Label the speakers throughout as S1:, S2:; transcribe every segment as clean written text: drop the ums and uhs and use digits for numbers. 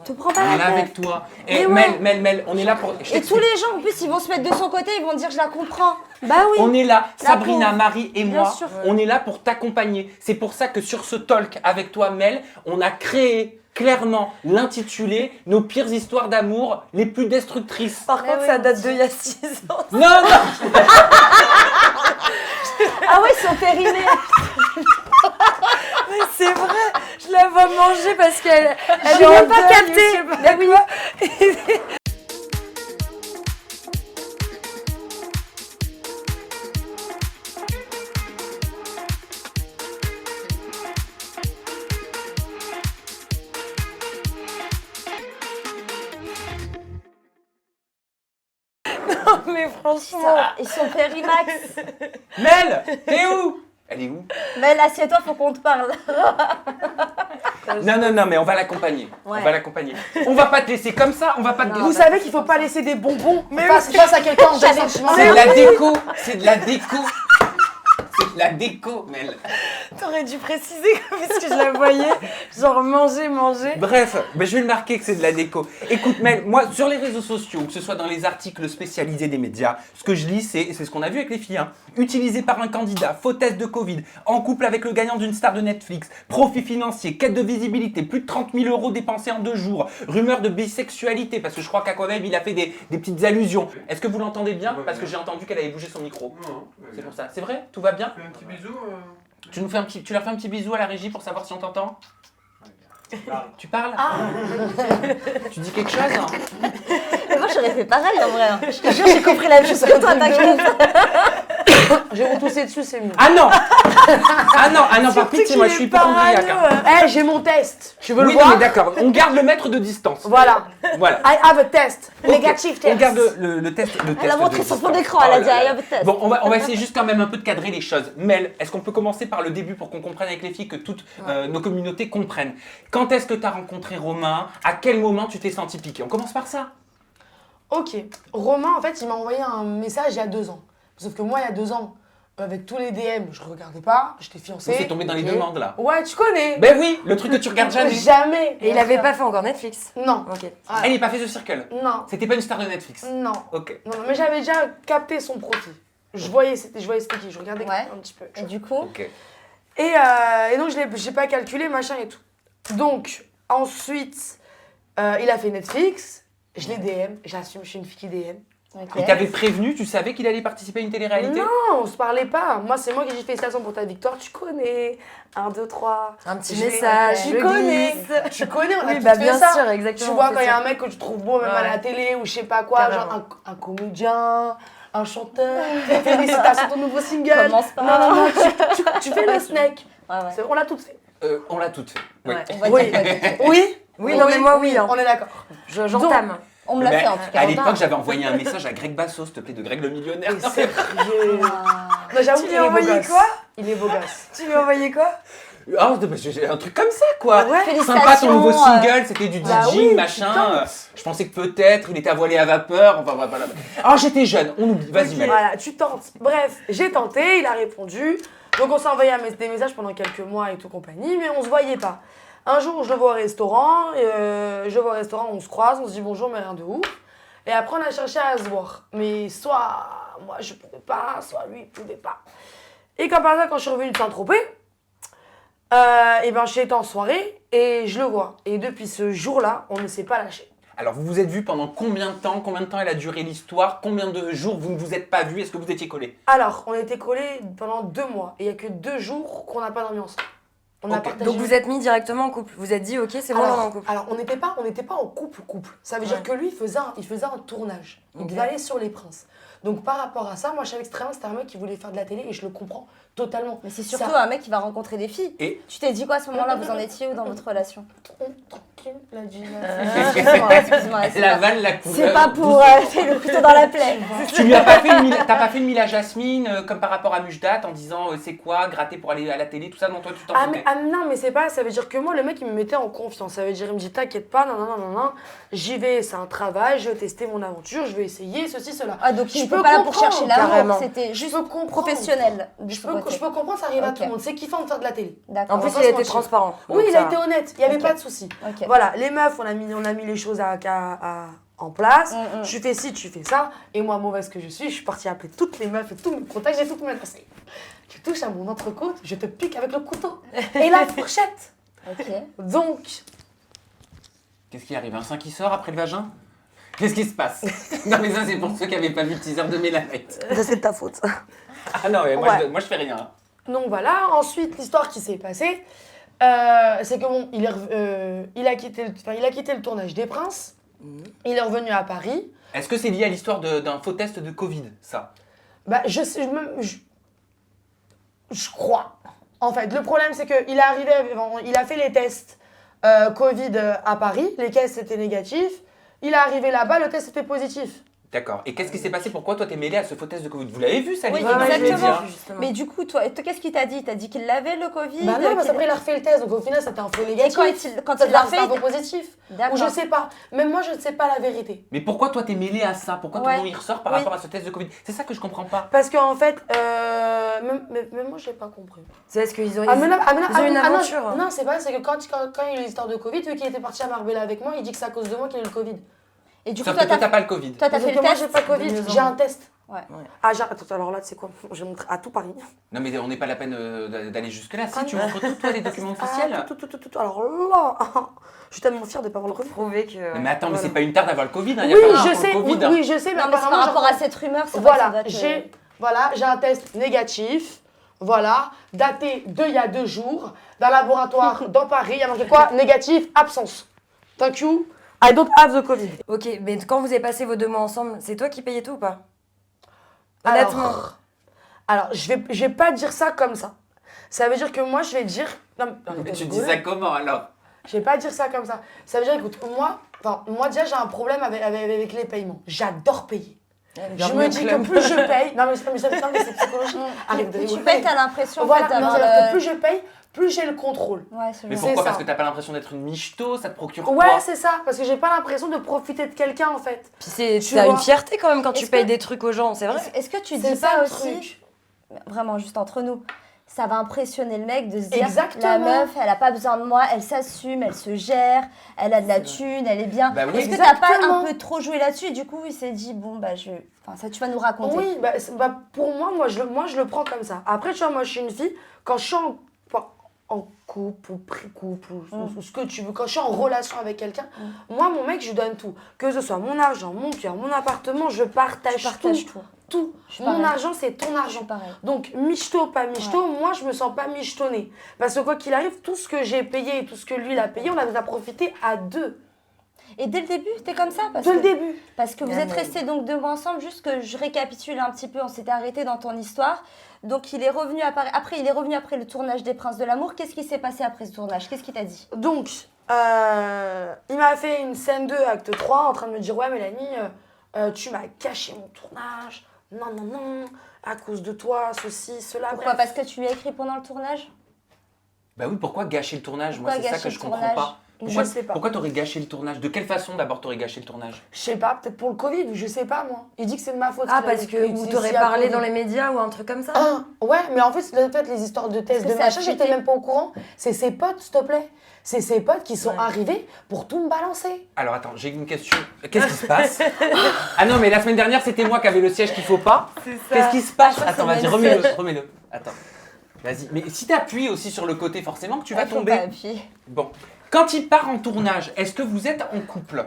S1: Te prends pas
S2: On est
S1: la
S2: là
S1: tête.
S2: avec toi. Et
S1: Mais ouais.
S2: Mel, on est là pour... je
S1: Et
S2: t'explique.
S1: tous les gens, en plus, ils vont se mettre de son côté, ils vont dire je la comprends. Bah oui.
S2: On est là,
S1: La
S2: Sabrina,
S1: pauvre.
S2: Marie et
S1: Bien
S2: moi,
S1: sûr.
S2: on est là pour t'accompagner. C'est pour ça que sur ce talk avec toi, Mel, on a créé clairement l'intitulé « Nos pires histoires d'amour les plus destructrices
S3: Par
S1: Mais
S3: contre,
S1: oui,
S3: ça
S1: on
S3: date
S1: dit.
S3: d'il y a 6 ans. ».
S2: Non, non.
S1: Ah ouais, ils sont périmés.
S3: Mais c'est vrai, je la vois manger parce qu'elle
S1: J'ai
S3: est en
S1: même pas
S3: deuil,
S1: capté.
S3: je sais pas
S1: Bah oui.
S3: quoi. Non, mais franchement.
S1: Putain, ils sont périmax.
S2: Mel, t'es où? Elle est où?
S1: Mais assieds-toi, faut qu'on te parle.
S2: Non, mais on va l'accompagner.
S1: Ouais.
S2: On va l'accompagner. On va pas te laisser comme ça, on va pas te
S1: Non.
S2: délaisser.
S4: Vous savez qu'il faut pas laisser des bonbons
S3: Mais
S4: face à quelqu'un en
S1: J'avais-
S4: sentiment.
S2: C'est de la déco, c'est de la déco. C'est de la déco, Mel.
S3: T'aurais dû préciser parce que je la voyais, genre manger.
S2: Bref, je vais le marquer que c'est de la déco. Écoute, Mel, moi, sur les réseaux sociaux, que ce soit dans les articles spécialisés des médias, ce que je lis, c'est ce qu'on a vu avec les filles, hein. Utilisé par un candidat, faux test de Covid, en couple avec le gagnant d'une star de Netflix, profit financier, quête de visibilité, plus de 30 000 euros dépensés en 2 jours, rumeur de bisexualité, parce que je crois qu'Aquaveb, il a fait des petites allusions. Est-ce que vous l'entendez bien? Parce que j'ai entendu qu'elle avait bougé son micro.
S5: Non,
S2: C'est pour ça. C'est vrai? Tout va bien?
S5: Fais un petit bisou.
S2: Tu leur fais un petit bisou à la régie pour savoir si on t'entend? Tu parles? Tu dis quelque chose?
S1: Mais moi, j'aurais fait pareil en vrai. Je te jure, j'ai compris la même chose que toi, t'inquiète.
S4: Je vais vous tousser dessus, c'est mieux.
S2: Ah non! Par pitié, moi je suis hypochondriaque. Hein.
S4: Eh, j'ai mon test. Tu veux
S2: Oui,
S4: le
S2: non,
S4: voir?
S2: mais d'accord, on garde le mètre de distance.
S4: Voilà.
S2: Voilà.
S4: I have a test.
S2: Ok,
S4: Negative
S2: On
S4: test.
S2: garde le test.
S1: Elle a
S2: de
S1: montré sur
S2: distance.
S1: fond d'écran, elle
S2: Oh
S1: a dit
S2: là
S1: I
S2: là.
S1: have a test.
S2: Bon, on va essayer juste quand même un peu de cadrer les choses. Mel, est-ce qu'on peut commencer par le début pour qu'on comprenne avec les filles, que toutes nos communautés comprennent? Quand est-ce que tu as rencontré Romain? À quel moment tu t'es senti piqué? On commence par ça.
S4: Ok. Romain, en fait, il m'a envoyé un message il y a 2 ans. Sauf que moi, il y a 2 ans, avec tous les DM, je regardais pas, j'étais fiancée.
S2: C'est tombé dans les
S4: Ok.
S2: demandes là.
S4: Ouais, tu connais.
S2: Ben oui, le truc que tu regardes jamais.
S4: Jamais.
S3: Et il avait pas fait encore Netflix.
S4: Non.
S3: Ok.
S2: Elle n'est pas fait The Circle.
S4: Non.
S2: C'était pas une star de Netflix.
S4: Non.
S2: Ok.
S4: Non, mais j'avais déjà capté son profil. Je voyais c'était qui, je regardais
S1: Ouais.
S4: un petit peu.
S1: Et du coup,
S2: Ok.
S4: Et donc, j'ai pas calculé, machin et tout. Donc, ensuite, il a fait Netflix, je l'ai DM, j'assume, je suis une fille qui DM.
S1: ok.
S2: Il t'avait prévenu, tu savais qu'il allait participer à une télé-réalité?
S4: Non, on se parlait pas. Moi, c'est moi qui j'ai fait félicitations pour ta victoire, tu connais. 1, 2, 3.
S3: Un petit
S4: Je l'ai-
S3: message,
S4: Tu
S3: je
S4: connais.
S3: glisse.
S4: Tu connais, on a
S3: Oui,
S4: tout
S3: bah
S4: fait
S3: bien
S4: ça.
S3: sûr, exactement.
S4: Tu vois,
S3: c'est
S4: quand il y a
S3: ça.
S4: un mec que tu trouves beau, même à
S3: Ouais.
S4: la télé ou je sais pas quoi,
S3: Carrément.
S4: genre un comédien, un chanteur. Félicitations ton nouveau single.
S1: Commence pas.
S4: Non, tu fais le snack.
S1: Ouais, ouais.
S4: On l'a tout fait.
S2: On l'a toutes fait. Oui.
S3: Ouais.
S1: On va
S4: Oui.
S1: dire quoi, du coup.
S4: Oui.
S3: Oui, non, mais moi, oui. Hein.
S4: On est d'accord.
S3: J'entame.
S1: On me l'a
S2: Mais
S1: fait en tout cas.
S2: à l'époque, j'avais envoyé un message à Greg Basso, s'il te plaît, de Greg le millionnaire.
S4: Sérieux.
S1: Ah.
S4: Non, j'avoue
S3: Tu
S4: qu'il
S3: lui as
S4: est beau
S3: envoyé
S4: gosse.
S3: quoi?
S4: Il est beau gosse.
S3: Tu lui as envoyé quoi?
S2: Ah, j'ai un truc comme ça, quoi.
S4: Ouais.
S2: Sympa ton nouveau
S1: Félicitations,
S2: single, c'était du
S4: Bah
S2: DJing,
S4: oui,
S2: machin.
S4: putain.
S2: Je pensais que peut-être il était à voiler à vapeur. Enfin, voilà. Alors j'étais jeune, on oublie. Vas-y, Mel.
S4: Voilà, tu tentes. Bref, j'ai tenté, il a répondu. Donc on s'est envoyé des messages pendant quelques mois et tout compagnie, mais on se voyait pas. Un jour, je le vois au restaurant, on se croise, on se dit bonjour, mais rien de ouf. Et après, on a cherché à se voir. Mais soit moi, je pouvais pas, soit lui, il pouvait pas. Et comme par hasard, quand je suis revenue de Saint-Tropez, et ben, j'étais en soirée et je le vois. Et depuis ce jour-là, on ne s'est pas lâché.
S2: Alors vous vous êtes vus pendant combien de temps? Combien de temps elle a duré l'histoire? Combien de jours vous ne vous êtes pas vus? Est-ce que vous étiez collés?
S4: Alors, on était collés pendant 2 mois. Et il n'y a que 2 jours qu'on n'a pas dormi ensemble. On a
S2: Ok.
S4: partagé.
S3: Donc vous êtes mis directement en couple. Vous êtes dit, ok, c'est bon, on est en couple.
S4: Alors, on n'était pas en couple. Ça veut dire
S3: Ouais.
S4: que lui, il faisait un tournage. Il
S3: Ok.
S4: devait aller sur Les Princes. Donc, par rapport à ça, moi, je savais extrêmement que c'était un mec qui voulait faire de la télé et je le comprends totalement.
S1: Mais c'est surtout
S4: Ça-
S1: un mec qui va rencontrer des filles.
S2: Et
S1: Tu t'es dit quoi à ce moment-là? Vous en étiez où dans votre relation?
S4: Tranquille, la Gina.
S1: Excuse-moi, c'est
S2: la
S1: pas-
S2: vanne, la couleur.
S1: c'est pas pour c'est le couteau dans la plaie.
S2: Tu lui as pas fait t'as pas fait une Mila Jasmine comme par rapport à Mujdat en disant c'est quoi gratter pour aller à la télé, tout ça? Non, toi tu t'en foutais.
S4: Non, mais c'est pas, ça veut dire que moi, le mec, il me mettait en confiance. Ça veut dire, il me dit, t'inquiète pas, non, j'y vais, c'est un travail, je vais tester mon aventure, je vais essayer, ceci, cela.
S1: Ah, donc
S4: Je
S1: il n'était
S4: peux
S1: pas là pour
S4: comprendre,
S1: chercher
S3: carrément.
S1: l'amour, c'était
S4: Je
S1: juste
S4: peux comprendre.
S1: professionnel. de
S4: Je
S1: son côté.
S4: peux comprendre, ça arrive à
S1: Ok.
S4: tout le monde. C'est kiffant de faire de la télé.
S1: D'accord.
S3: En plus,
S4: va
S3: il
S4: se
S3: a été
S4: mentir.
S3: transparent.
S4: Oui,
S3: donc
S4: il a
S3: ça-
S4: été honnête, il n'y avait
S1: Ok.
S4: pas de souci.
S1: Ok.
S4: Voilà, les meufs, on a mis les choses en place.
S1: Mm, mm.
S4: Tu fais ci, tu fais ça. Et moi, mauvaise que je suis partie appeler toutes les meufs et tous mes contacts, j'ai toutes menacées. Tu touches à mon entrecôte, je te pique avec le couteau. Et la fourchette.
S1: Ok.
S4: Donc,
S2: Qu'est-ce qui arrive? Un sein qui sort après le vagin? Qu'est-ce qui se passe? Non, mais ça, c'est pour ceux qui n'avaient pas vu le teaser de Mélamette.
S4: ça c'est de ta faute.
S2: Ah non, mais moi,
S4: Ouais.
S2: moi je fais rien.
S4: Donc voilà, ensuite, l'histoire qui s'est passée, c'est que bon, il a quitté le tournage des Princes. Il est revenu à Paris.
S2: Est-ce que c'est lié à l'histoire d'un faux test de Covid, ça?
S4: Bah, je crois. En fait, le problème, c'est qu'il est arrivé, il a fait les tests Covid à Paris, les tests étaient négatifs. Il est arrivé là-bas, le test était positif.
S2: D'accord. Et qu'est-ce qui s'est passé? Pourquoi toi t'es mêlé à ce faux test de Covid? Vous l'avez vu, ça,
S1: Oui,
S2: les
S3: Ouais,
S2: filles,
S3: ouais, je l'ai dit,
S1: exactement.
S3: hein, justement.
S1: Mais du coup, toi, qu'est-ce qu'il t'a dit? T'as dit qu'il avait le Covid?
S4: Bah non, parce
S1: qu'il-
S4: qu'après, il a refait le test, donc au final, c'était un faux
S1: Et
S4: négatif.
S1: quand il l'a
S4: C'était
S1: fait,
S4: un faux positif.
S1: D'accord.
S4: Ou je sais pas. Même moi, je ne sais pas la vérité.
S2: Mais pourquoi toi t'es mêlé à ça? Pourquoi ton
S1: Ouais.
S2: nom il ressort par
S1: Oui.
S2: rapport à ce test de Covid? C'est ça que je comprends pas.
S4: Parce qu'en fait, même moi, je n'ai pas compris.
S3: C'est parce qu'ils ont
S4: Ah, mais non,
S3: ils ont une
S4: non,
S3: aventure.
S4: non, c'est pas, c'est que quand il y a eu l'histoire de Covid, vu qu'il était parti à Marbella avec moi, il dit que c'est à cause de moi qu'il a eu le Covid.
S1: Et du coup,
S2: Sauf que
S1: toi,
S2: toi t'as pas le Covid.
S1: toi, t'as
S4: Parce
S1: fait
S4: que
S1: le
S4: moi,
S1: test.
S4: j'ai pas Covid,
S3: de mieux en
S4: j'ai un
S3: mieux.
S4: test.
S1: Ouais.
S4: Ah, attends, alors là, tu sais quoi? Je vais montrer à tout Paris.
S2: Non, mais on n'est pas la peine d'aller jusque-là. Si,
S4: Ah,
S2: tu
S4: non.
S2: montres tout, toi, les documents officiels.
S4: Ah, tout. Alors là, je suis tellement fière de ne pas avoir le Covid.
S3: Prouver que.
S2: Non, mais attends, mais
S4: Voilà.
S2: c'est pas une tare d'avoir le Covid. Hein.
S4: Oui,
S2: Y a pas de
S4: je
S2: pour
S4: sais,
S2: le Covid,
S4: oui,
S2: hein.
S4: oui, je sais, mais
S1: Non, mais c'est par
S4: apparemment,
S1: rapport
S4: genre-
S1: à cette rumeur, c'est vrai que ça
S4: Voilà,
S1: doit te-
S4: j'ai un test négatif, voilà, daté il y a 2 jours, d'un laboratoire dans Paris, il y a marqué quoi? Négatif, absence. Thank you, I don't have the Covid.
S3: Ok, mais quand vous avez passé vos 2 mois ensemble, c'est toi qui payais tout ou pas? Honnêtement.
S4: Alors, je vais pas dire ça comme ça. Ça veut dire que moi, je vais dire... Non,
S2: Mais tu dis ça comment alors?
S4: Je vais pas dire ça comme ça. Ça veut dire, écoute, moi déjà, j'ai un problème avec les paiements. J'adore payer. Je me dis que plus je paye... Non, mais c'est psychologique. Arrête de
S1: Plus tu
S4: rigoler.
S1: payes, t'as l'impression en
S4: Voilà,
S1: fait,
S4: non,
S1: d'avoir
S4: c'est-à-dire que
S1: le-
S4: plus je paye, plus j'ai le contrôle.
S1: Ouais, c'est
S2: Mais
S1: vrai.
S2: pourquoi?
S4: ça.
S2: Parce que t'as pas l'impression d'être une michto? Ça te procure
S4: Ouais,
S2: quoi?
S4: c'est ça, parce que j'ai pas l'impression de profiter de quelqu'un en fait.
S3: Puis
S4: Tu
S3: t'as
S4: vois.
S3: une fierté quand même quand tu
S1: Est-ce
S3: payes
S1: que-
S3: des trucs aux gens, c'est vrai?
S1: Est-ce que tu
S4: C'est
S1: dis
S4: ça
S1: pas
S4: le
S1: aussi,
S4: truc.
S1: vraiment juste entre nous, ça va impressionner le mec de se dire
S4: Exactement.
S1: la meuf, elle a pas besoin de moi, elle s'assume, elle se gère, elle a de la thune, elle est bien.
S2: Bah oui.
S1: Est-ce que t'as pas
S4: Exactement.
S1: un peu trop joué là-dessus et du coup il s'est dit bon bah ça tu vas nous raconter.
S4: Oui, pour moi, je le prends comme ça. Après, tu vois, moi je suis une fille, quand je suis en couple ou pré-couple ou ce que tu veux, quand je suis en relation avec quelqu'un, moi mon mec, je lui donne tout. Que ce soit mon argent, mon cœur, mon appartement, je partage,
S1: Tu partages tout.
S4: tout.
S1: Je suis
S4: Mon
S1: pareil.
S4: argent, c'est ton
S1: Je
S4: argent.
S1: suis pareil.
S4: Donc, michto, pas michto, moi, je me sens pas michetonnée. Parce que quoi qu'il arrive, tout ce que j'ai payé et tout ce que lui, il a payé, on en a profité à 2.
S1: Et dès le début, t'es comme ça
S4: Dès le début.
S1: Parce que vous
S3: Bien,
S1: êtes
S3: mais-
S1: restés donc 2 mois ensemble, juste que je récapitule un petit peu, on s'était arrêté dans ton histoire. Donc il est revenu après le tournage des Princes de l'amour. Qu'est-ce qui s'est passé après ce tournage? Qu'est-ce qu'il t'a dit?
S4: Donc, il m'a fait une scène 2, acte 3, en train de me dire « Ouais, Mélanie, tu m'as caché mon tournage. Non, à cause de toi, ceci, cela. »
S1: Pourquoi?
S4: Bref.
S1: Parce que tu lui as écrit pendant le tournage?
S2: Bah oui, pourquoi gâcher le tournage? Moi,
S1: Pourquoi
S2: c'est ça
S1: gâcher
S2: que
S1: le
S2: je comprends
S1: tournage?
S2: pas.
S4: Je
S2: Pourquoi,
S4: sais pas.
S2: Pourquoi t'aurais gâché le tournage? De quelle façon d'abord t'aurais gâché le tournage?
S4: Je sais pas, peut-être pour le Covid, je sais pas, moi. Il dit que c'est de ma faute.
S3: Ah,
S4: qu'il a
S3: parce
S4: dit
S3: que vous
S4: c'est
S3: t'aurez
S4: à
S3: parlé
S4: cause
S3: dans
S4: de-
S3: les médias ou un truc comme ça?
S4: Ah, ouais, mais en fait, les histoires de tests,
S1: Parce
S4: de
S1: que ça a
S4: machin, j'étais
S1: fuité.
S4: même pas au courant. C'est ses potes, s'il te plaît. C'est ses potes qui sont
S3: Ouais.
S4: arrivés pour tout me balancer.
S2: Alors attends, j'ai une question. Qu'est-ce qui se passe? Ah non, mais la semaine dernière, c'était moi qui avais le siège qu'il faut pas. Qu'est-ce qui se passe?
S1: Ah, ça,
S2: Attends,
S1: c'est
S2: vas-y,
S1: le
S2: remets-le. Attends. Vas-y. Mais si t'appuies aussi sur le côté, forcément que tu vas
S1: Il faut
S2: tomber.
S1: pas appuyer.
S2: Bon. Quand il part en tournage, est-ce que vous êtes en couple?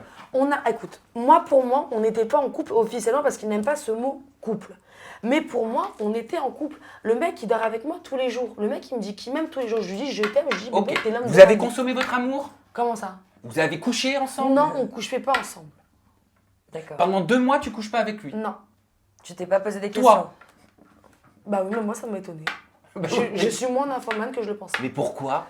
S4: Écoute, pour moi, on n'était pas en couple officiellement parce qu'il n'aime pas ce mot couple. Mais pour moi, on était en couple. Le mec, il dort avec moi tous les jours. Le mec, il me dit qu'il m'aime tous les jours. Je lui dis, je t'aime. Je lui dis,
S2: Ok.
S4: bébé, t'es l'homme de
S2: Vous
S4: ma
S2: avez
S4: vie.
S2: consommé votre amour?
S4: Comment ça?
S2: Vous avez couché ensemble?
S4: Non, on couche pas ensemble.
S3: D'accord.
S2: Pendant 2 mois, tu couches pas avec lui?
S4: Non.
S3: Tu t'es pas posé des
S2: Toi.
S3: questions?
S4: Bah oui, mais moi, ça m'a étonné.
S2: Bah,
S4: Je suis moins nymphomane que je le pensais.
S2: Mais pourquoi?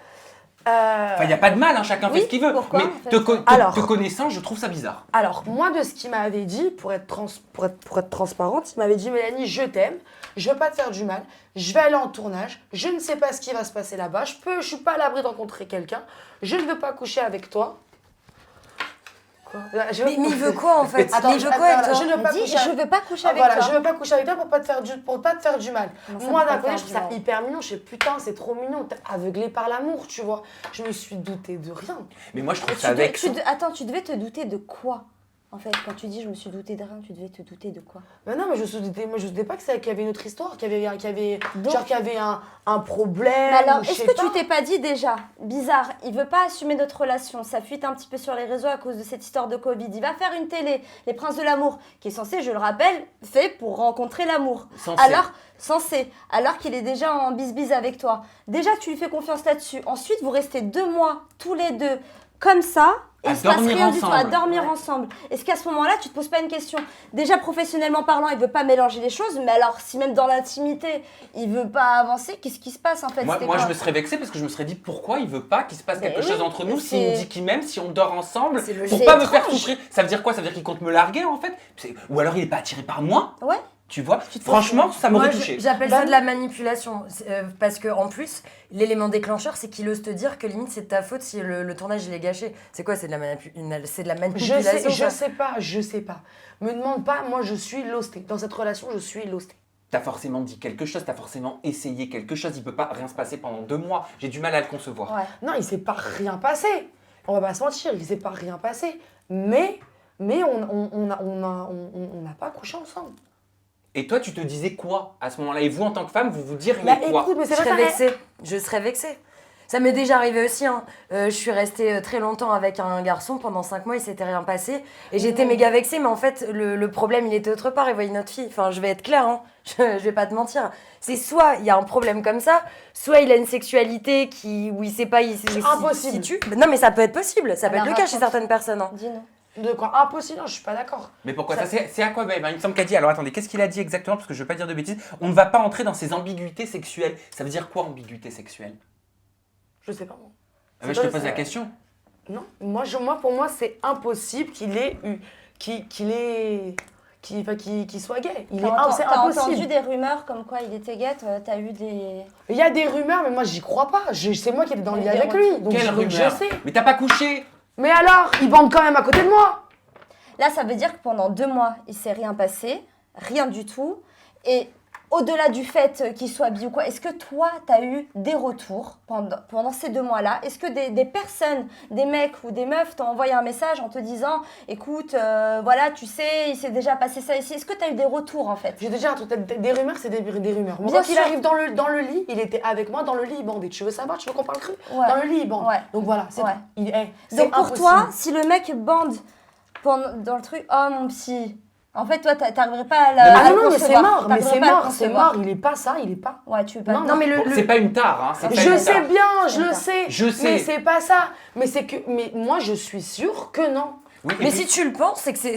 S2: Enfin, il n'y a pas de mal, hein, chacun
S1: Oui,
S2: fait ce qu'il veut.
S1: pourquoi,
S2: mais
S1: en fait
S4: Alors.
S2: te connaissant, je trouve ça bizarre.
S4: Alors, moi, de ce qu'il m'avait dit, pour être transparente, il m'avait dit, Mélanie, je t'aime, je veux pas te faire du mal, je vais aller en tournage, je ne sais pas ce qui va se passer là-bas, je suis pas à l'abri de rencontrer quelqu'un, je ne veux pas coucher avec toi. Quoi
S3: Mais il veut quoi en fait?
S4: Attends,
S3: Mais il veut quoi avec toi?
S4: je ne veux pas
S1: Dis,
S4: coucher.
S1: je veux pas coucher
S4: Ah,
S1: avec
S4: voilà,
S1: toi.
S4: je veux pas coucher avec toi pour pas te faire du mal.
S1: Comment ça,
S4: Moi,
S1: pour
S4: d'un
S1: pas
S4: côté,
S1: faire
S4: je trouve
S1: du
S4: ça
S1: mal
S4: hyper mignon. Je sais, putain, c'est trop mignon. T'es aveuglé par l'amour, tu vois. Je me suis doutée de rien.
S2: Mais moi, je trouve
S1: Tu
S2: ça
S1: de-
S2: vexant.
S1: Attends, tu devais te douter de quoi? En fait, quand tu dis je me suis doutée de rien, tu devais te douter de quoi?
S4: Mais non, mais je ne doutais pas qu'il y avait une autre histoire, qu'il y avait
S1: Donc-
S4: genre qu'il y avait un problème.
S1: Mais alors,
S4: ou je
S1: est-ce
S4: sais
S1: que
S4: pas.
S1: tu t'es pas dit déjà, bizarre, il veut pas assumer notre relation, ça fuite un petit peu sur les réseaux à cause de cette histoire de Covid, il va faire une télé, Les Princes de l'amour, qui est censé, je le rappelle, fait pour rencontrer l'amour. Alors qu'il est déjà en bisbise avec toi. Déjà, tu lui fais confiance là-dessus. Ensuite, vous restez 2 mois, tous les deux, comme ça, et
S2: À
S1: il se passe
S2: dormir
S1: rien du tout, à
S2: ensemble.
S1: dormir ensemble. Est-ce qu'à ce moment-là, tu te poses pas une question? Déjà, professionnellement parlant, il veut pas mélanger les choses, mais alors, si même dans l'intimité, il veut pas avancer, qu'est-ce qui se passe en fait?
S2: Moi,
S1: C'était
S2: moi,
S1: quoi
S2: je me serais vexé parce que je me serais dit pourquoi il veut pas qu'il se passe
S1: Mais
S2: quelque
S1: oui,
S2: chose entre nous
S1: c'est-
S2: s'il me dit qu'il m'aime, si on dort ensemble,
S3: C'est
S2: pour
S3: logique.
S2: pas
S1: C'est
S2: me faire
S1: étrange.
S2: souffrir. Ça veut dire quoi? Ça veut dire qu'il compte me larguer en fait? Ou alors il est pas attiré par moi?
S1: Ouais.
S2: Tu vois?
S1: Tu te
S2: Franchement, ça m'aurait
S3: Moi,
S2: touché.
S3: j'appelle
S4: Bah
S3: ça
S4: oui.
S3: de la manipulation. Parce que en plus, l'élément déclencheur, c'est qu'il ose te dire que limite c'est de ta faute si le tournage il est gâché. C'est quoi? C'est de la manipulation.
S4: Je sais pas. Me demande pas, moi je suis lostée. Dans cette relation, je suis lostée.
S2: T'as forcément dit quelque chose, t'as forcément essayé quelque chose. Il peut pas rien se passer pendant 2 mois. J'ai du mal à le concevoir.
S1: Ouais.
S4: Non, il s'est pas rien passé. On va pas se mentir, il s'est pas rien passé. Mais on n'a pas couché ensemble.
S2: Et toi, tu te disais quoi à ce moment-là? Et vous, en tant que femme, vous vous diriez
S4: Bah
S2: quoi?
S4: écoute, mais
S3: Je
S4: c'est pas
S3: serais
S4: ça.
S3: vexée. Je serais vexée. Ça m'est déjà arrivé aussi. Hein. Je suis restée très longtemps avec un garçon. Pendant 5 mois, il s'était rien passé. Et j'étais méga vexée. Mais en fait, le problème, il était autre part. Il voyait notre fille. Enfin, je vais être claire. Hein. Je vais pas te mentir. C'est soit il y a un problème comme ça, soit il a une sexualité où il sait pas...
S4: C'est impossible.
S3: Non, mais ça peut être possible. Ça peut
S1: Alors,
S3: être le cas chez
S1: raconte.
S3: certaines personnes. Hein.
S1: Dis-nous.
S4: De quoi? Impossible, non, je suis pas d'accord.
S2: Mais pourquoi
S4: Ça-
S2: ça, c'est à quoi babe? Il me semble qu'a dit. Alors attendez, qu'est-ce qu'il a dit exactement? Parce que je veux pas dire de bêtises. On ne va pas entrer dans ces ambiguïtés sexuelles. Ça veut dire quoi, ambiguïté sexuelle?
S4: Je sais pas moi.
S2: Ah, mais je te pose la question.
S4: Non, pour moi, c'est impossible qu'il soit gay. C'est
S1: T'as entendu
S4: impossible.
S1: des rumeurs comme quoi il était gay? T'as eu des...
S4: Il y a des rumeurs, mais moi, j'y crois pas. C'est moi qui étais dans le lit
S1: Il y a
S4: avec
S1: des
S4: lui. Donc
S2: Quelle
S4: je
S2: rumeur?
S4: sais.
S2: Mais t'as pas couché?
S4: Mais alors, il bande quand même à côté de moi.
S1: Là, ça veut dire que pendant 2 mois, il s'est rien passé, rien du tout. Et au-delà du fait qu'il soit bi ou quoi, est-ce que toi, tu as eu des retours pendant ces 2 mois-là? Est-ce que des personnes, des mecs ou des meufs t'ont envoyé un message en te disant « Écoute, voilà, tu sais, il s'est déjà passé ça ici ». Est-ce que tu as eu des retours en fait?
S4: Je vais te dire un truc, des rumeurs, c'est des rumeurs. Moi,
S1: Bien
S4: quand il
S1: sûr.
S4: arrive dans le lit, il était avec moi dans le lit, il bandait. Tu veux savoir? Tu veux qu'on parle cru?
S1: Ouais.
S4: Dans le lit, il bande.
S1: Ouais.
S4: Donc voilà, c'est
S1: Ouais.
S4: c'est
S1: Donc pour
S4: impossible.
S1: toi, si le mec bande dans le truc « Oh mon psy », en fait, toi, t'arriverais pas à la
S4: Ah non, mais c'est
S1: concevoir.
S4: mort, mais
S1: T'arriverais
S4: c'est
S1: pas à le
S4: mort, c'est
S1: concevoir.
S4: mort. Il est pas ça, il est pas.
S1: Ouais, tu veux pas...
S4: Non,
S3: mais
S2: Bon, c'est pas une tare, hein. c'est pas
S4: Je
S2: une
S4: sais
S2: tare.
S4: bien, je le
S1: D'accord.
S4: sais.
S2: Je sais.
S4: Mais c'est pas ça. Mais moi, je suis sûre que non.
S2: Oui, et
S3: Mais
S2: puis-
S3: si tu le penses, c'est que c'est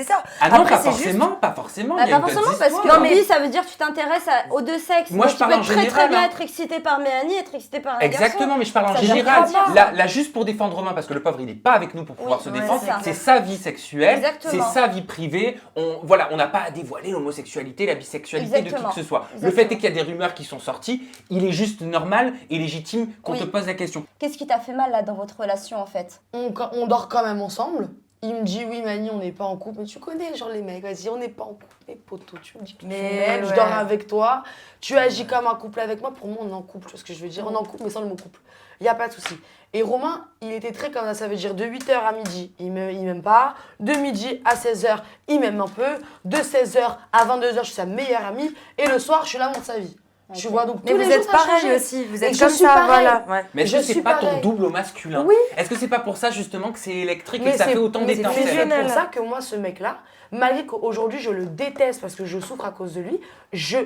S3: ça.
S2: Ah non,
S3: Après,
S2: pas
S3: c'est juste-
S2: forcément, pas forcément.
S1: Bah,
S2: il y a
S1: pas
S2: une
S1: forcément,
S2: petite
S1: parce que
S2: histoire.
S1: bi, ça veut dire que tu t'intéresses aux deux sexes.
S2: Moi,
S1: Donc,
S2: je parle
S1: tu peux
S2: en
S1: être très
S2: général,
S1: bien
S2: hein.
S1: être excité par Mélanie, être excité par un garçon.
S2: Exactement, mais je parle en
S1: Ça veut
S2: général.
S1: dire quoi?
S2: Là, juste pour défendre Romain, parce que le pauvre, il n'est pas avec nous pour pouvoir
S1: Oui,
S2: se
S1: ouais,
S2: défendre.
S1: c'est ça.
S2: C'est sa vie sexuelle, c'est
S1: Exactement.
S2: sa vie privée. On n'a pas à dévoiler l'homosexualité, la bisexualité de qui
S1: Exactement.
S2: que ce soit. Le
S1: Exactement.
S2: fait est qu'il y a des rumeurs qui sont sorties. Il est juste normal et légitime qu'on
S1: Oui.
S2: te pose la question.
S1: Qu'est-ce qui t'a fait mal là dans votre relation en fait?
S4: On dort quand même ensemble. Il me dit oui Mani, on n'est pas en couple, mais tu connais genre les mecs, vas-y, on n'est pas en couple, mais poteau, tu me dis que tu
S3: Mais
S4: m'aimes, je
S3: ouais.
S4: dors avec toi, tu agis comme un couple avec moi, pour moi on est en couple, tu vois ce que je veux dire, on est en couple mais sans le mot couple, il n'y a pas de souci. Et Romain, il était très comme ça veut dire de 8h à midi, il m'aime pas, de midi à 16h, il m'aime un peu, de 16h à 22h, je suis sa meilleure amie, et le soir, je suis l'amour de sa vie. Tu
S1: Ok.
S4: vois, donc
S3: Mais
S4: tous
S3: vous
S4: les
S3: êtes
S4: jours, ça a
S3: pareil
S4: changé.
S3: aussi, vous
S4: Et
S3: êtes
S4: je
S3: comme
S4: suis
S3: ça,
S4: pareil.
S3: voilà. Ouais.
S2: Mais est-ce
S4: Je
S2: que c'est
S4: suis
S2: pas
S4: pareil.
S2: ton double au masculin?
S4: Oui.
S2: Est-ce que c'est pas pour ça justement que c'est électrique et
S4: Mais
S2: que ça
S4: c'est
S2: fait autant
S4: mais
S2: d'étincelles?
S4: c'est
S3: fusionnel.
S4: pour ça que moi, ce mec-là, malgré qu'aujourd'hui je le déteste parce que je souffre à cause de lui,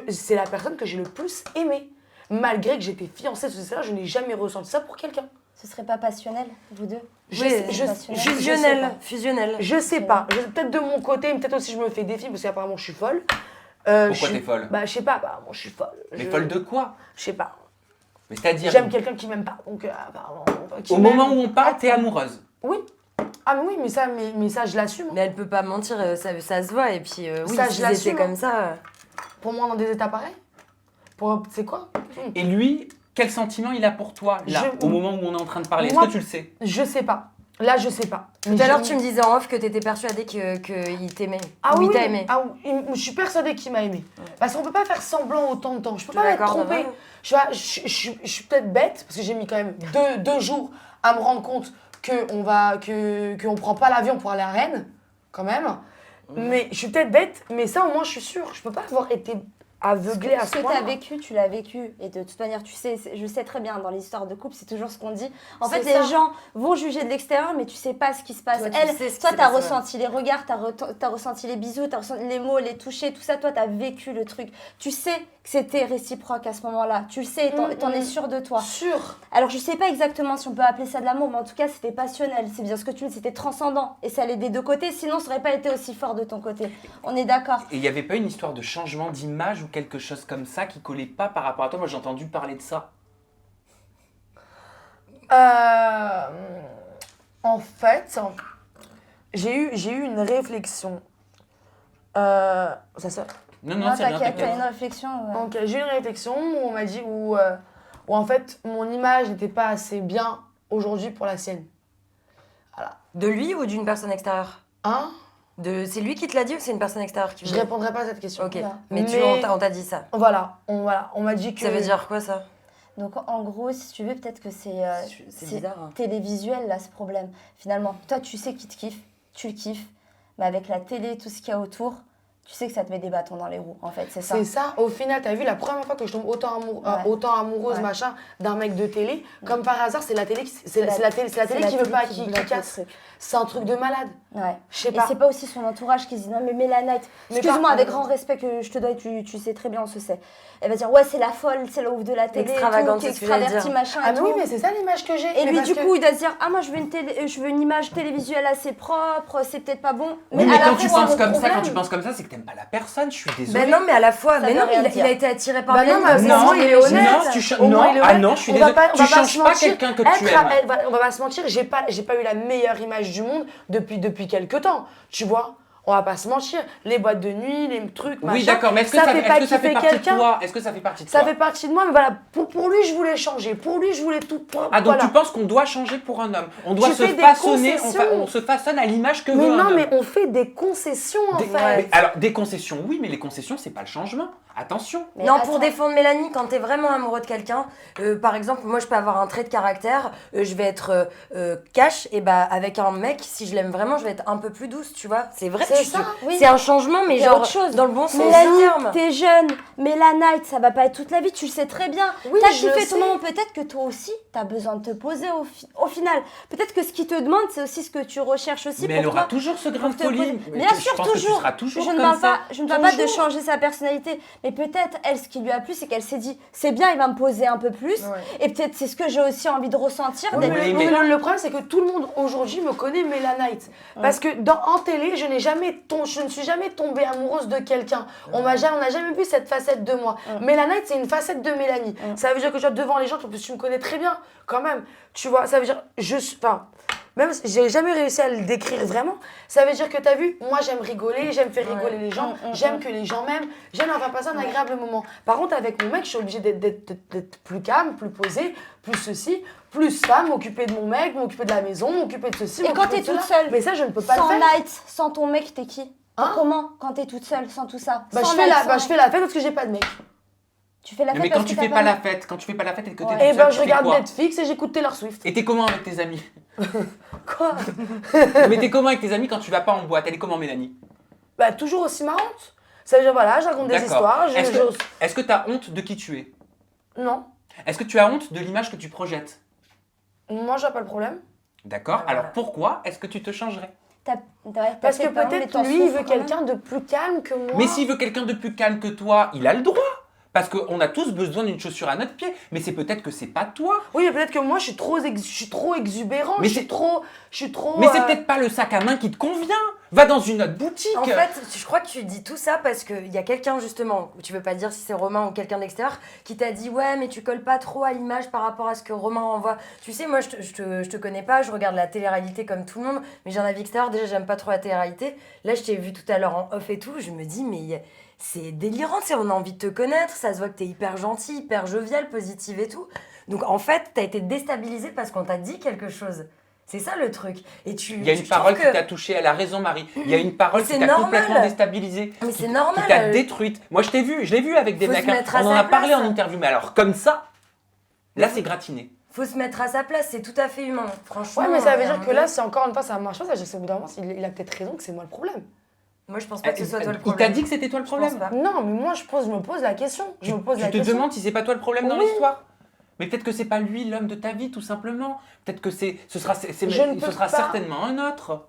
S4: c'est la personne que j'ai le plus aimée. Malgré que j'étais fiancée, tout ça, je n'ai jamais ressenti ça pour quelqu'un.
S1: Ce serait pas passionnel, vous deux?
S4: Je
S3: Oui,
S4: sais-
S1: je-
S4: sais
S3: Fusionnel,
S4: pas.
S3: fusionnel.
S4: Je sais pas. Peut-être de mon côté, mais peut-être aussi je me fais des filles parce qu'apparemment je suis folle.
S2: Pourquoi t'es folle?
S4: Bah, je sais pas, apparemment je suis folle.
S2: Mais folle de quoi?
S4: Je sais pas.
S2: Mais c'est-à-dire,
S4: J'aime quelqu'un qui m'aime pas. Donc, apparemment. qui
S2: au
S4: m'aime.
S2: moment où on parle, t'es amoureuse.
S4: Oui. Ah, mais oui, mais ça je l'assume.
S3: Mais elle peut pas mentir, ça se voit. Et puis, oui,
S4: Ça,
S3: si
S4: je
S3: c'était
S4: l'assume,
S3: comme
S4: hein.
S3: ça.
S4: Pour moi, dans des états pareils. C'est quoi
S2: Et lui, quel sentiment il a pour toi, là,
S4: Je-
S2: au moment où on est en train de parler? Est-ce
S4: Moi-
S2: que tu le sais?
S4: Je sais pas. Là, je sais pas.
S3: Tout à l'heure, tu me disais en off que t'étais persuadée qu'il t'aimait.
S4: Ah
S3: ou
S4: oui,
S3: il t'a aimé.
S4: je suis persuadée qu'il m'a aimé. Parce qu'on peut pas faire semblant autant de temps. Je peux pas
S3: D'accord,
S4: m'être trompée. Je suis peut-être bête, parce que j'ai mis quand même deux jours à me rendre compte qu'on prend pas l'avion pour aller à Rennes, quand même. Mais je suis peut-être bête, mais ça au moins je suis sûre. Je peux pas avoir été aveuglée à
S1: Ce
S4: ce
S1: que tu
S4: point.
S1: as vécu, tu l'as vécu. Et de toute manière, tu sais, je sais très bien, dans les histoires de couple, c'est toujours ce qu'on dit. En fait,
S4: C'est ça.
S1: les gens vont juger de l'extérieur, mais tu sais pas ce qui se passe.
S3: Toi, tu
S1: Elle,
S3: sais ce qui
S1: toi,
S3: s'est
S1: t'as
S3: passé,
S1: ressenti les regards, t'as ressenti les bisous, t'as ressenti les mots, les touchés, tout ça. Toi, t'as vécu le truc. Tu sais que c'était réciproque à ce moment-là. Tu le sais, t'en es sûr de toi.
S4: Sûr.
S1: Alors, je sais pas exactement si on peut appeler ça de l'amour, mais en tout cas, c'était passionnel. C'est bien ce que tu dis, c'était transcendant. Et ça allait des deux côtés, sinon, ça aurait pas été aussi fort de ton côté. On est d'accord.
S2: Et il n'y avait pas une histoire de changement d'image ou quelque chose comme ça qui collait pas par rapport à toi? Moi, j'ai entendu parler de ça.
S4: En fait, j'ai eu une réflexion. Ça sonne.
S2: Non,
S1: Non,
S2: c'est bien,
S1: t'inquiète, t'as
S2: t'inquiète.
S1: une réflexion. Ouais.
S4: Donc j'ai eu une réflexion où on m'a dit où en fait mon image n'était pas assez bien aujourd'hui pour la sienne.
S3: De lui ou d'une personne extérieure?
S4: Hein?
S3: C'est lui qui te l'a dit ou c'est une personne extérieure qui
S4: Je
S3: vous-
S4: répondrai pas à cette question.
S3: Ok.
S1: Voilà.
S3: Mais,
S4: Mais-
S3: on t'a dit ça.
S4: Voilà, on m'a dit que.
S3: Ça veut dire quoi ça?
S1: Donc, en gros, si tu veux, peut-être que c'est
S3: C'est bizarre. Hein.
S1: télévisuel, là, ce problème. Finalement, toi, tu sais qu'il te kiffe, tu le kiffes, mais avec la télé, tout ce qu'il y a autour, tu sais que ça te met des bâtons dans les roues, en fait, c'est ça.
S4: C'est ça. Au final, t'as vu la première fois que je tombe autant amoureuse
S1: Ouais.
S4: machin d'un mec de télé, comme par hasard, c'est la télé qui veut pas, qui
S1: bloque le
S4: casse.
S1: truc.
S4: C'est un truc de malade.
S1: Ouais.
S4: Je sais
S1: Et
S4: pas.
S1: c'est pas aussi son entourage qui se dit non mais Mélanite,
S4: Mais
S1: excuse-moi
S4: pas-
S1: avec grand respect que je te dois, tu sais très bien, on se sait. Elle va dire ouais c'est la folle, c'est la ouf de la télé,
S3: Extravagante,
S1: tout, qui est
S3: c'est ce que j'allais
S1: extraverti
S3: dire.
S1: machin
S4: Ah
S1: et
S4: mais
S1: tout.
S4: oui, mais c'est ça l'image que j'ai.
S1: Et
S4: Mais
S1: lui
S4: parce
S1: du
S4: que-
S1: coup il doit se dire ah moi je veux une image télévisuelle assez propre, c'est peut-être pas bon.
S2: Oui, mais
S1: à la
S2: quand tu
S1: fois,
S2: penses
S1: le
S2: comme ça,
S1: problème-
S2: c'est que t'aimes pas la personne, je suis désolée.
S3: Ben non, mais à la fois,
S1: Ça
S3: mais
S1: veut
S3: non,
S1: rien
S3: il
S1: dire.
S3: a été attiré par
S4: Bah non,
S3: Mélanie.
S4: mais
S2: Non,
S4: il est honnête.
S2: Non,
S4: Au moins, il est
S2: ah
S4: honnête.
S2: non, je suis
S4: On va
S2: désolée.
S4: pas- on
S2: Tu
S4: va pas
S2: changes
S4: se
S2: pas
S4: mentir.
S2: quelqu'un que tu
S4: Être-
S2: aimes.
S4: on va pas se mentir, j'ai pas eu la meilleure image du monde depuis quelques temps, tu vois. On va pas se mentir, les boîtes de nuit, les trucs, machin.
S2: Oui, d'accord, mais est-ce que
S4: ça
S2: ça
S4: fait
S2: fait
S4: pas
S2: partie de
S4: quelqu'un.
S2: toi? Est-ce que ça fait partie de
S4: Ça
S2: toi?
S4: fait partie de moi, mais voilà, pour lui, je voulais changer. Pour lui, je voulais tout.
S2: Ah, donc
S4: voilà.
S2: tu penses qu'on doit changer pour un homme? On doit
S4: Tu
S2: se
S4: fais des
S2: façonner,
S4: concessions.
S2: on se façonne à l'image que
S4: Mais
S2: veut un
S4: non,
S2: homme.
S4: mais on fait des concessions, en
S2: Des-
S4: fait.
S2: mais alors, des concessions, oui, mais les concessions, c'est pas le changement. Attention.
S1: Mais
S3: Non,
S1: attends.
S3: pour défendre Mélanie, quand t'es vraiment amoureux de quelqu'un, par exemple, moi je peux avoir un trait de caractère, je vais être cash, et bah avec un mec, si je l'aime vraiment, je vais être un peu plus douce, tu vois. C'est vrai,
S4: C'est ça,
S1: oui.
S3: c'est un changement, mais
S1: C'est
S3: genre
S1: autre chose.
S3: dans le bon sens du
S1: Mélanie,
S3: terme.
S1: t'es jeune, Mélanite, ça va pas être toute la vie, tu le sais très bien.
S4: Oui,
S1: T'as
S4: je le
S1: kiffé ton
S4: sais.
S1: moment, peut-être que toi aussi, t'as besoin de te poser au final. Peut-être que ce qu'il te demande, c'est aussi ce que tu recherches aussi
S2: Mais
S1: pour
S2: elle aura
S1: toi.
S2: toujours ce grain de
S1: pour te
S2: folie.
S1: poser-
S2: Mais
S1: Bien
S2: je
S1: sûr,
S2: pense que tu
S1: toujours.
S2: seras toujours
S1: Je ne
S2: comme
S1: parle
S2: ça.
S1: pas, je ne parle pas de
S4: Toujours.
S1: changer sa personnalité, mais peut-être elle, ce qui lui a plu, c'est qu'elle s'est dit, c'est bien, il va me poser un peu plus,
S4: Ouais.
S1: et peut-être c'est ce que j'ai aussi envie de ressentir.
S4: Oui,
S1: d'être-
S2: Oui,
S4: mais
S2: mais-
S4: le problème, c'est que tout le monde aujourd'hui me connaît Mélanite. Parce que en télé, je ne suis jamais tombée amoureuse de quelqu'un. On n'a jamais vu cette facette de moi. Mélanite, c'est une facette de Mélanie. Ça veut dire que tu vois, devant les gens, tu me connais très bien, quand même. Tu vois, ça veut dire, même si j'ai jamais réussi à le décrire vraiment, ça veut dire que tu as vu, moi j'aime rigoler, j'aime faire rigoler les gens, j'aime que les gens m'aiment, j'aime avoir passé un agréable moment. Par contre, avec mon mec, je suis obligée d'être plus calme, plus posée, plus ceci, plus ça, m'occuper de mon mec, m'occuper de la maison, m'occuper de ceci.
S1: Et quand
S4: m'occuper
S1: t'es
S4: de
S1: toute
S4: cela.
S1: seule,
S4: Mais ça, je ne peux pas
S1: sans
S4: le faire.
S1: night, sans ton mec, t'es qui
S4: Hein
S1: Comment quand t'es toute seule, sans tout ça
S4: Bah,
S1: Sans
S4: je fais
S1: night,
S4: la,
S1: sans
S4: bah, je
S1: night.
S4: fais la fête parce que j'ai pas de mec.
S1: Tu fais la fête
S2: Mais
S1: parce
S2: quand
S1: que
S2: tu
S1: t'as
S2: fais
S1: pas
S2: pas
S1: de
S2: la
S1: mec.
S2: fête, et que tu
S1: Ouais.
S2: t'es
S4: Et
S2: toute
S4: ben,
S2: seule,
S4: je
S2: tu fais
S4: regarde
S2: quoi?
S4: Netflix et j'écoute Taylor Swift.
S2: Et t'es comment avec tes amis?
S4: Quoi?
S2: Mais t'es comment avec tes amis quand tu vas pas en boîte? Elle est comment, Mélanie?
S4: Bah, toujours aussi marrante. Ça veut dire, voilà, je raconte des
S2: D'accord.
S4: histoires.
S2: Est-ce que t'as honte de qui tu es?
S4: Non,
S2: Est-ce que tu as honte de l'image que tu projettes?
S4: moi, j'ai pas le problème.
S2: D'accord.
S3: Voilà.
S2: Alors pourquoi est-ce que tu te changerais?
S1: T'as
S4: Parce que
S1: fait peur, mais
S4: peut-être
S1: t'en
S4: lui, il
S1: souffres
S4: veut
S1: quand même.
S4: quelqu'un de plus calme que moi.
S2: Mais s'il veut quelqu'un de plus calme que toi, il a le droit. Parce qu'on a tous besoin d'une chaussure à notre pied. Mais c'est peut-être que c'est pas toi.
S4: Oui, mais peut-être que moi, je suis trop exubérant.
S2: Mais
S4: je suis trop.
S2: Mais c'est peut-être pas le sac à main qui te convient. Va dans une autre boutique.
S3: En fait, je crois que tu dis tout ça parce qu'il y a quelqu'un justement, tu veux pas dire si c'est Romain ou quelqu'un d'extérieur, qui t'a dit ouais mais tu colles pas trop à l'image par rapport à ce que Romain envoie. Tu sais, moi je te connais pas, je regarde la télé-réalité comme tout le monde, mais j'ai un avis extérieur, déjà j'aime pas trop la télé-réalité. Là je t'ai vu tout à l'heure en off et tout, je me dis mais c'est délirant, on a envie de te connaître, ça se voit que t'es hyper gentil, hyper jovial, positive et tout. Donc en fait, t'as été déstabilisée parce qu'on t'a dit quelque chose. C'est ça le truc. Et
S2: Il y a une parole qui t'a touché, elle a raison Marie. Il y a une parole qui t'a complètement déstabilisée.
S3: Mais c'est normal.
S2: Qui t'a détruite. Moi je l'ai vu avec des mecs. On en a parlé en interview, mais alors comme ça, là c'est gratiné.
S3: Faut se mettre à sa place, c'est tout à fait humain, franchement.
S4: Ouais, mais ça veut dire que là, si encore une fois ça marche pas, ça veut dire qu'au bout d'un moment, il a peut-être raison que c'est moi le problème.
S3: Moi je pense pas que ce soit toi le
S2: Il
S3: problème.
S2: t'a dit que c'était toi le problème?
S4: Non, mais moi je me pose la question.
S2: Tu te demandes si c'est pas toi le problème dans l'histoire? Mais peut-être que c'est pas lui l'homme de ta vie tout simplement. Peut-être que ce sera certainement un autre.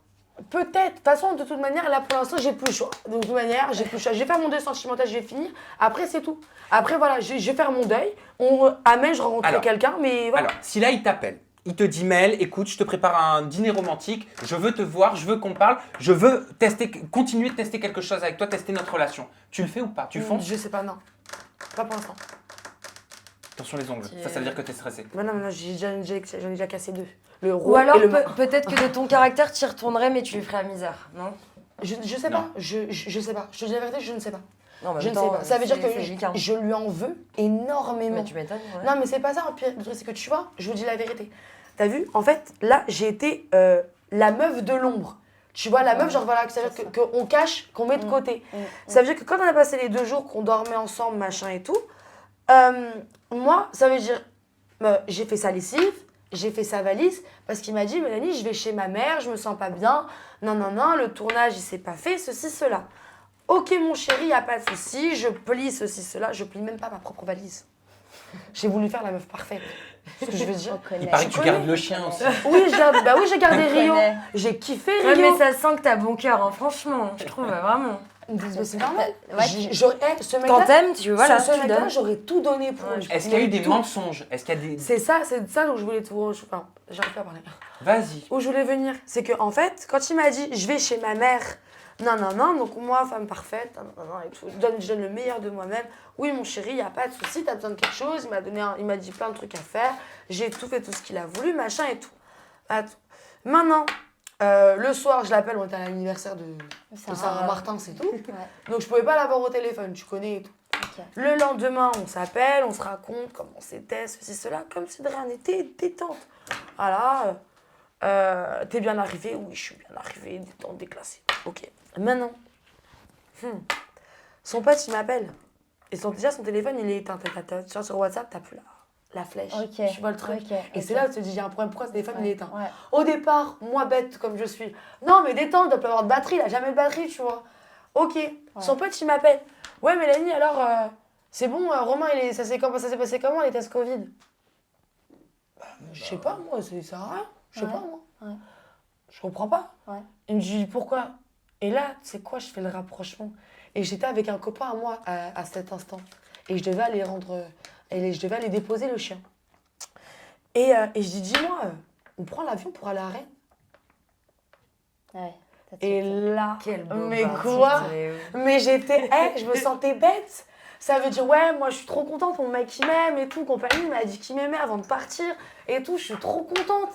S4: Peut-être. De toute façon, de toute manière, là pour l'instant, j'ai plus le choix. De toute manière, j'ai plus le choix. Je vais faire mon deuil sentimental, je vais finir. Après, c'est tout. Après, voilà, je vais faire mon deuil. Je rencontrerai quelqu'un, mais voilà.
S2: Alors, si là, il t'appelle, il te dit Mel, écoute, je te prépare un dîner romantique, je veux te voir, je veux qu'on parle, je veux continuer de tester quelque chose avec toi, tester notre relation. Tu le fais ou pas? Tu fonces?
S4: Je sais pas, non. Pas pour l'instant.
S2: Attention les ongles, ça veut dire que t'es stressé.
S4: Non, j'en ai déjà cassé 2.
S3: Ou alors peut-être que de ton caractère, tu y retournerais, mais tu lui ferais la misère, non?
S4: Je sais pas, je sais pas. Je te dis la vérité, je ne sais pas.
S3: Non,
S4: je ne sais pas. Ça veut dire que je lui en veux énormément.
S3: Mais tu m'étonnes, ouais.
S4: Non, mais c'est pas ça. Le truc, c'est que tu vois, je vous dis la vérité. T'as vu? En fait, là, j'ai été la meuf de l'ombre. Tu vois, la meuf, genre voilà, ça veut dire qu'on cache, qu'on met de côté. Ça veut dire que quand on a passé les 2 jours qu'on dormait ensemble, machin et tout, moi, ça veut dire, j'ai fait sa lessive, j'ai fait sa valise, parce qu'il m'a dit, Mélanie, je vais chez ma mère, je me sens pas bien, non, le tournage, il s'est pas fait, ceci, cela. Ok, mon chéri, y a pas de souci, je plie ceci, cela, je plie même pas ma propre valise. J'ai voulu faire la meuf parfaite. Ce que je veux dire.
S2: Il paraît que tu gardes le chien aussi.
S4: Oui, j'ai gardé Rio. J'ai kiffé Rio.
S3: Ouais, mais ça sent que t'as bon cœur, hein, franchement, je trouve, vraiment.
S4: Mais c'est normal. Ce mec-là,
S3: quand t'aimes, tu vois,
S4: ce mec-là, j'aurais tout donné pour lui.
S2: Est-ce qu'il y a eu des mensonges? Est-ce qu'il y a des...
S4: C'est ça dont je voulais tout... Enfin, j'arrive pas à parler.
S2: Vas-y.
S4: Où je voulais venir, c'est que en fait, quand il m'a dit, je vais chez ma mère, non, donc moi, femme parfaite, et tout, je donne le meilleur de moi-même. Oui, mon chéri, il n'y a pas de souci, tu as besoin de quelque chose. Il m'a dit plein de trucs à faire. J'ai tout fait, tout ce qu'il a voulu, machin et tout. Maintenant, le soir, je l'appelle, on était à l'anniversaire de Saint-Martin, c'est tout. Ouais. Donc, je pouvais pas l'avoir au téléphone, tu connais et tout. Okay. Le lendemain, on s'appelle, on se raconte comment c'était, ceci, cela, comme si de rien n'était, détente. Voilà. T'es bien arrivé? Oui, je suis bien arrivé, détente, déclassée. Ok. Maintenant, son pote, il m'appelle. Et déjà, son téléphone, il est éteint. Sur WhatsApp, t'as plus la flèche.
S1: Okay.
S4: Tu vois le truc. Et c'est là où tu te dis, il y a un problème. Pourquoi ce téléphone, il est éteint? Au départ, moi, bête comme je suis, non, mais détente, il doit pas avoir de batterie. Il a jamais de batterie, tu vois. Ok. Son pote, il m'appelle. Ouais, Mélanie, alors, c'est bon, Romain, ça s'est passé comment, les tests Covid? Je sais pas, moi, ça sert à rien. Je sais pas, moi. Ouais. Je comprends pas. Ouais. Il me dit, pourquoi? Et là, tu sais quoi, je fais le rapprochement. Et j'étais avec un copain à moi à cet instant. Et je devais aller déposer le chien. Et je dis, dis-moi, on prend l'avion pour aller à Rennes?
S1: Ouais.
S4: Et là,
S3: mais quoi?
S4: Mais j'étais, je me sentais bête. Ça veut dire, ouais, moi je suis trop contente, mon mec il m'aime et tout, compagnie, il m'a dit qu'il m'aimait avant de partir et tout, je suis trop contente.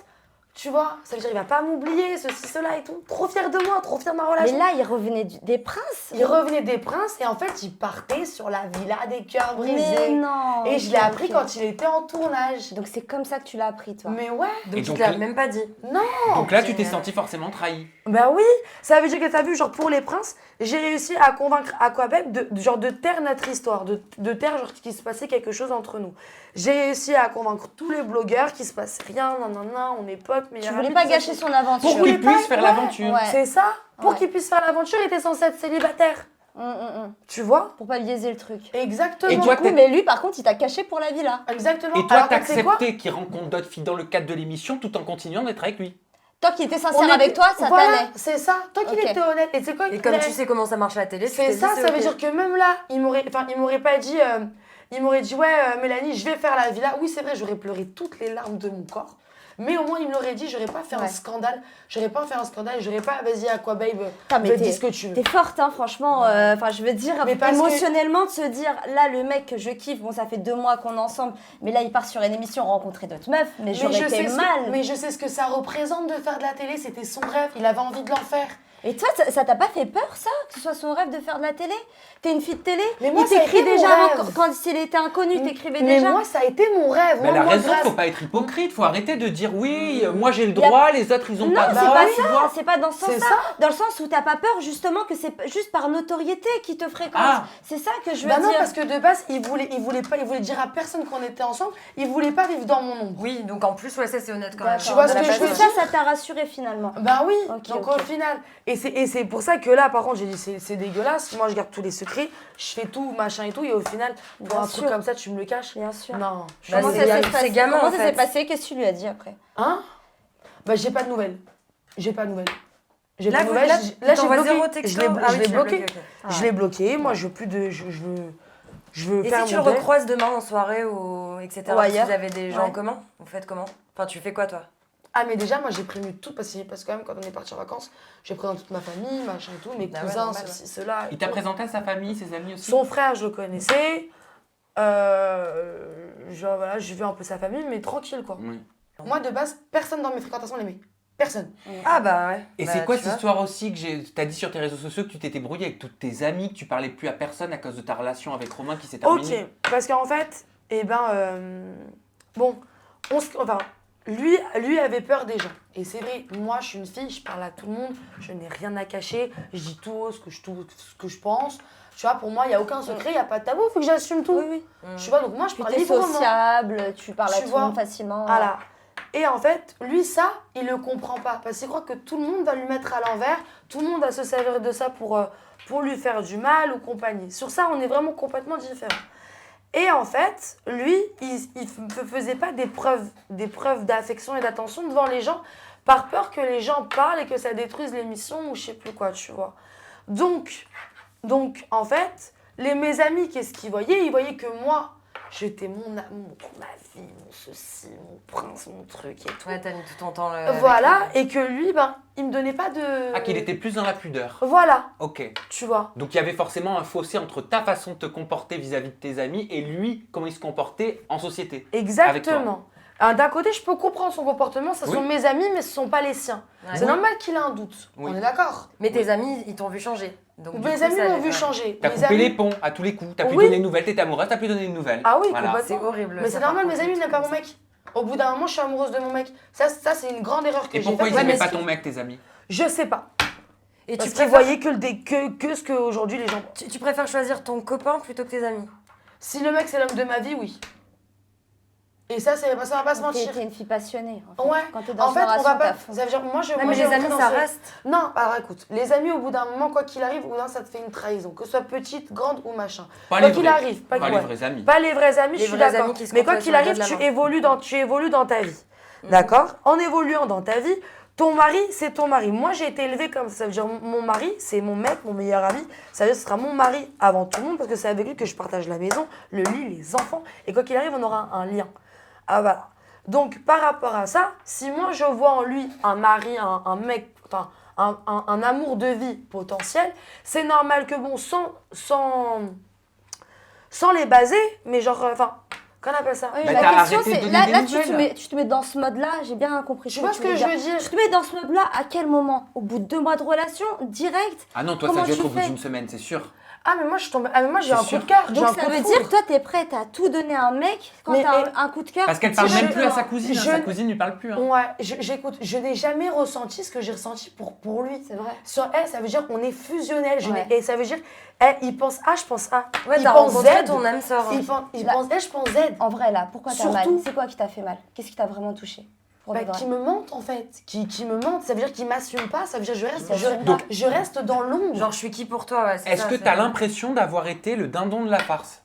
S4: Tu vois, ça veut dire il va pas m'oublier, ceci, cela et tout. Trop fier de moi, trop fier de ma relation.
S1: Mais là, il revenait des princes.
S4: Il revenait des princes et en fait, il partait sur la villa des cœurs brisés.
S1: Mais non.
S4: Et je l'ai appris quand il était en tournage.
S1: Donc c'est comme ça que tu l'as appris, toi.
S4: Mais ouais.
S3: Donc tu te l'as même pas dit.
S4: Non.
S2: Donc là, tu t'es senti forcément trahi.
S4: Bah oui, ça veut dire que t'as vu, genre pour les princes, j'ai réussi à convaincre Aquabeb de taire notre histoire, de taire genre qu'il se passait quelque chose entre nous. J'ai réussi à convaincre tous les blogueurs qu'il se passait rien, non, on est potes, mais
S1: tu voulais pas gâcher son aventure.
S2: Pour qu'il puisse faire l'aventure.
S4: Ouais. C'est ça. Pour qu'il puisse faire l'aventure, il était censé être célibataire. Tu vois?
S1: Pour pas biaiser le truc.
S4: Exactement.
S2: Et toi,
S1: mais lui, par contre, il t'a caché pour la villa.
S4: Exactement.
S2: Et toi, t'as accepté qu'il rencontre d'autres filles dans le cadre de l'émission tout en continuant d'être avec lui.
S1: Toi qui étais sincère avec toi, ça t'allait.
S4: C'est ça. Toi qui étais honnête. Et c'est quoi?
S3: Et comme tu sais comment ça marche à la télé,
S4: c'est ça. Ça veut dire que même là, il m'aurait pas dit. Il m'aurait dit, ouais, Mélanie, je vais faire la villa. Oui, c'est vrai, j'aurais pleuré toutes les larmes de mon corps. Mais au moins, il me l'aurait dit, j'aurais pas fait un scandale. J'aurais pas vas-y, Aquababe, dis ce que tu veux.
S1: T'es forte, hein, franchement. Enfin, je veux dire, émotionnellement, de se dire, là, le mec que je kiffe, bon, ça fait 2 mois qu'on est ensemble, mais là, il part sur une émission rencontrer d'autres meufs, mais j'aurais été mal.
S4: Mais je sais ce que ça représente de faire de la télé, c'était son rêve, il avait envie de l'en faire.
S1: Et toi, ça t'a pas fait peur, ça? Que ce soit son rêve de faire de la télé? T'es une fille de télé?
S4: Mais moi,
S1: il
S4: ça a
S1: t'écrit
S4: été mon
S1: déjà
S4: rêve.
S1: quand il était inconnu, t'écrivais
S4: Mais
S1: déjà?
S4: moi, ça a été mon rêve.
S2: Mais
S4: Moi,
S2: elle a
S4: moi,
S2: raison,
S4: grâce-
S2: faut pas être hypocrite, faut arrêter de dire oui, moi j'ai le
S1: Y a-
S2: droit, les autres ils ont
S1: Non,
S2: pas le
S1: c'est
S2: droit,
S1: pas
S2: tu
S1: ça,
S2: vois.
S1: c'est pas dans ce
S4: C'est
S1: sens-là.
S4: ça.
S1: Dans le sens où t'as pas peur, justement, que c'est juste par notoriété qu'ils te fréquentent.
S2: Ah.
S1: C'est ça que je veux
S4: Bah non,
S1: dire.
S4: parce que de base, il voulait dire à personne qu'on était ensemble. Il voulait pas vivre dans mon ombre.
S3: Oui, donc en plus, ouais, ça c'est honnête quand même.
S1: D'accord.
S4: Tu vois ce
S3: On a
S4: que
S3: pas
S4: je veux
S3: dit.
S4: dire
S1: Ça t'a rassuré finalement.
S4: Bah oui,
S1: Ok,
S4: donc
S1: ok.
S4: au final. Et c'est pour ça que là, par contre, j'ai dit c'est dégueulasse. Moi, je garde tous les secrets, je fais tout, machin et tout. Et au final, pour
S1: Bien
S4: un truc
S1: sûr.
S4: comme ça, tu me le caches.
S1: Bien sûr.
S4: Non.
S3: Bah,
S1: Comment
S3: c'est
S1: ça
S3: ga-
S1: s'est
S3: c'est
S1: passé?
S3: gamin,
S1: Comment
S3: en
S1: ça
S3: fait.
S1: s'est passé? Qu'est-ce que tu lui as dit après?
S4: Hein? Bah, j'ai pas de nouvelles. J'ai pas de nouvelles. J'ai
S3: Là,
S4: pas de nouvelles.
S3: là,
S4: Là,
S3: il
S4: j'ai
S3: t'envoie
S4: bloqué.
S3: zéro texto.
S4: Je l'ai
S3: Ah oui,
S4: je l'ai
S3: tu l'as
S4: bloqué.
S3: ok.
S4: Je l'ai bloqué. Moi, je veux plus de. Je veux
S3: Et
S4: faire
S3: si tu le
S4: mon deuil.
S3: recroises demain en soirée ou etc.
S1: Ou ailleurs.
S3: Vous avez des gens en
S1: Ouais.
S3: commun? Vous faites comment? Enfin, tu fais quoi toi?
S4: Ah, mais déjà, moi, j'ai prévenu tout parce que quand même, quand on est parti en vacances, j'ai présenté toute ma famille, machin et tout, mes
S3: Ah ouais,
S4: cousins,
S3: normal,
S4: ceci, cela. et
S2: Il t'a
S4: tout.
S2: présenté à sa famille, ses amis aussi?
S4: Son frère, je le connaissais. Genre, voilà, j'ai vu un peu sa famille, mais tranquille, quoi.
S2: Oui.
S4: Moi, de base, personne dans mes fréquentations l'aimait. Personne.
S3: Ah bah ouais.
S2: Et
S3: Bah,
S2: c'est quoi
S3: tu
S2: cette
S3: vois.
S2: histoire aussi que t'as dit sur tes réseaux sociaux que tu t'étais brouillé avec toutes tes amies, que tu parlais plus à personne à cause de ta relation avec Romain qui s'est terminée?
S4: Ok, parce qu'en fait, eh ben, bon, enfin, lui avait peur des gens. Et c'est vrai, moi, je suis une fille, je parle à tout le monde, je n'ai rien à cacher, je dis tout ce que je pense. Tu vois, pour moi, il n'y a aucun secret, il n'y a pas de tabou, il faut que j'assume tout.
S1: Oui, oui.
S4: Tu vois, donc moi, je
S1: Puis
S4: parle
S1: t'es
S4: librement.
S1: sociable, tu parles à
S4: Tu
S1: tout le
S4: vois.
S1: monde facilement.
S4: Voilà. Et en fait, lui, ça, il le comprend pas. Parce qu'il croit que tout le monde va lui mettre à l'envers, tout le monde va se servir de ça pour lui faire du mal ou compagnie. Sur ça, on est vraiment complètement différents. Et en fait, lui, il ne faisait pas des preuves d'affection et d'attention devant les gens, par peur que les gens parlent et que ça détruise l'émission ou je sais plus quoi, tu vois. Donc en fait, mes amis, qu'est-ce qu'ils voyaient? Ils voyaient que moi, j'étais mon amour, ma vie, mon ceci, mon prince, mon truc et tout.
S3: Ouais, t'as mis tout ton temps.
S4: Voilà, et que lui, ben, il me donnait pas de...
S2: Ah, qu'il était plus dans la pudeur.
S4: Voilà,
S2: Ok.
S4: tu vois.
S2: Donc il y avait forcément un fossé entre ta façon de te comporter vis-à-vis de tes amis et lui, comment il se comportait en société.
S4: Exactement. Alors, d'un côté, je peux comprendre son comportement, ce
S2: Oui.
S4: sont mes amis, mais ce sont pas les siens.
S3: Ouais.
S4: C'est normal qu'il ait un doute,
S2: Oui.
S4: on est d'accord.
S3: Mais tes amis, ils t'ont vu changer. Donc, du
S4: Mes
S3: coup,
S4: amis
S3: ça
S4: m'ont
S3: allait,
S4: vu
S3: ouais.
S4: changer.
S2: T'as
S4: Mes
S2: coupé
S4: amis-
S2: les ponts à tous les coups, t'as plus
S4: Oui.
S2: donné de nouvelles, t'étais amoureuse, t'as plus donné de nouvelles.
S4: Ah oui,
S2: Voilà.
S4: complètement.
S3: C'est horrible.
S4: Mais
S3: ça,
S4: c'est
S3: par
S4: normal,
S3: contre,
S4: mes amis
S3: les
S4: n'aiment
S3: trucs
S4: pas mon
S3: comme ça.
S4: mec. Au bout d'un moment, je suis amoureuse de mon mec. Ça c'est une grande erreur que
S2: Et
S4: j'ai
S2: pourquoi
S4: faite.
S2: ils
S3: Ouais,
S2: aimaient
S3: mais
S2: pas
S3: ce
S2: ton mec, tes amis?
S4: Je sais pas.
S3: Et
S4: Parce
S3: tu
S4: qu'ils
S3: préfères,
S4: voyaient que ce qu'aujourd'hui les gens...
S3: tu préfères choisir ton copain plutôt que tes amis?
S4: Si le mec c'est l'homme de ma vie, oui. Et ça va pas se mentir.
S1: T'es une fille passionnée. En fait.
S4: Ouais.
S1: Quand t'es dans
S4: En
S1: une
S4: fait, on
S1: relation,
S4: va
S1: t'es
S4: pas...
S1: à fond.
S4: Ça veut dire, moi, je...
S3: Non,
S4: moi,
S3: mais
S4: j'ai
S3: les
S4: entré
S3: amis,
S4: dans
S3: ça
S4: ce-
S3: reste.
S4: Non, alors écoute, les amis, au bout d'un moment, quoi qu'il arrive, au bout d'un, ça te fait une trahison. Que ce soit petite, grande ou machin.
S2: Pas
S4: Quoi
S2: les
S4: qu'il
S2: vrais.
S4: arrive.
S2: Pas
S4: ouais.
S2: les vrais amis.
S4: Pas les vrais amis,
S3: Les
S4: je suis
S3: vrais
S4: d'accord.
S3: amis qui se
S4: Mais quoi
S3: comprennent
S4: qu'il
S3: sur le
S4: arrive,
S3: dos de
S4: tu
S3: la main.
S4: évolues dans ta vie. D'accord? En évoluant dans ta vie, ton mari, c'est ton mari. Moi, j'ai été élevée comme ça. Ça veut dire, mon mari, c'est mon mec, mon meilleur ami. Ça veut dire, ce sera mon mari avant tout le monde parce que c'est avec lui que je partage la maison, le lit, les enfants. Et quoi qu'il arrive, on aura un lien. Ah, voilà. Donc, par rapport à ça, si moi, je vois en lui un mari, un mec, enfin, un amour de vie potentiel, c'est normal que, bon, sans les baser, mais genre, enfin, qu'on appelle ça?
S1: Oui,
S2: Bah,
S1: la
S2: t'as
S1: question
S2: arrêté de
S1: c'est,
S2: donner
S1: là,
S2: des
S1: là
S2: nouvelles.
S1: tu te mets dans ce mode-là, j'ai bien compris.
S4: Tu vois ce que je veux dire?
S1: Tu te mets dans ce mode-là à quel moment? Au bout de 2 mois de relation, direct?
S2: Ah non, toi
S1: Comment
S2: ça dure
S1: tu
S2: au bout
S1: fais
S2: d'une semaine, c'est sûr.
S4: Ah, mais moi, je tombe... ah, mais moi j'ai
S2: C'est
S4: un coup
S2: sûr.
S4: de cœur. j'ai
S1: Donc
S4: un
S1: ça
S4: coup de
S1: veut
S4: foudre.
S1: dire que toi, t'es prête à tout donner à un mec quand
S4: Mais-
S1: t'as
S4: mais-
S1: un coup de cœur?
S2: Parce qu'elle parle même
S4: Je-
S2: plus à sa cousine, hein,
S4: je-
S2: sa cousine lui parle plus. Hein.
S4: Ouais, j'écoute, je n'ai jamais ressenti ce que j'ai ressenti pour lui.
S1: C'est vrai.
S4: Sur elle, ça veut dire qu'on est fusionnel.
S1: Ouais.
S4: Et ça veut dire, elle, il pense A, je pense A.
S3: Ouais,
S4: il
S3: t'as
S4: pense
S3: rencontré
S4: Z.
S3: ton âme sœur.
S4: Il
S1: Là-
S4: pense S, je pense Z.
S1: En vrai, là, pourquoi t'as mal?
S4: Surtout-
S1: C'est quoi qui t'a fait mal? Qu'est-ce qui t'a vraiment touché? Pour
S4: Bah,
S1: de vrai.
S4: qui me mente en fait. Qui me mente, ça veut dire qu'il m'assume pas. Ça veut dire que
S1: Ça assume pas.
S4: je reste dans l'ombre.
S3: Genre, je suis qui pour toi, ouais, c'est
S2: Est-ce
S3: ça,
S2: que
S3: c'est-
S2: t'as l'impression d'avoir été le dindon de la farce?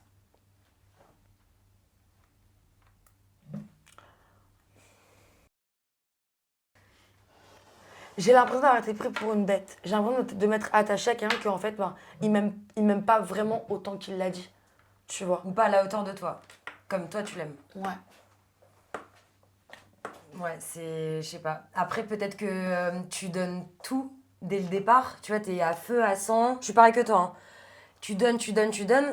S4: J'ai l'impression d'avoir été pris pour une bête. J'ai l'impression de m'être attaché à quelqu'un qui en fait, ben, il m'aime pas vraiment autant qu'il l'a dit. Tu vois.
S3: Ou pas à la hauteur de toi. Comme toi, tu l'aimes.
S4: Ouais.
S3: Ouais, c'est... Je sais pas. Après, peut-être que tu donnes tout dès le départ. Tu vois, t'es à feu, à sang. Je suis pareil que toi. Hein. Tu donnes.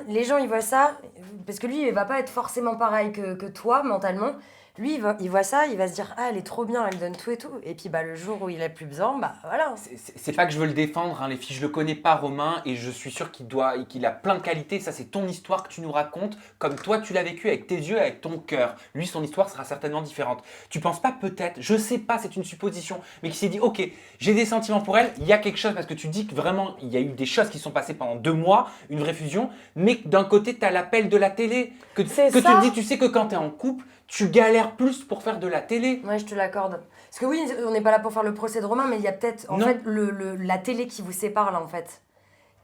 S3: Les gens, ils voient ça. Parce que lui, il va pas être forcément pareil que toi, mentalement. Lui, il voit ça, il va se dire, ah, elle est trop bien, elle donne tout et tout. Et puis, le jour où il a plus besoin, voilà.
S2: C'est pas que je veux le défendre, hein, les filles, je le connais pas, Romain, et je suis sûr qu'il a plein de qualités. Ça, c'est ton histoire que tu nous racontes, comme toi, tu l'as vécu avec tes yeux, avec ton cœur. Lui, son histoire sera certainement différente. Tu penses pas peut-être, je sais pas, c'est une supposition, mais qui s'est dit, ok, j'ai des sentiments pour elle, il y a quelque chose, parce que tu dis que vraiment, il y a eu des choses qui sont passées pendant 2 mois, une vraie fusion, mais que d'un côté, tu as l'appel de la télé, que tu te dis, tu sais que quand tu es en couple, tu galères plus pour faire de la télé.
S3: Ouais, je te l'accorde. Parce que oui, on n'est pas là pour faire le procès de Romain, mais il y a peut-être, en fait, la télé qui vous sépare, là, en fait.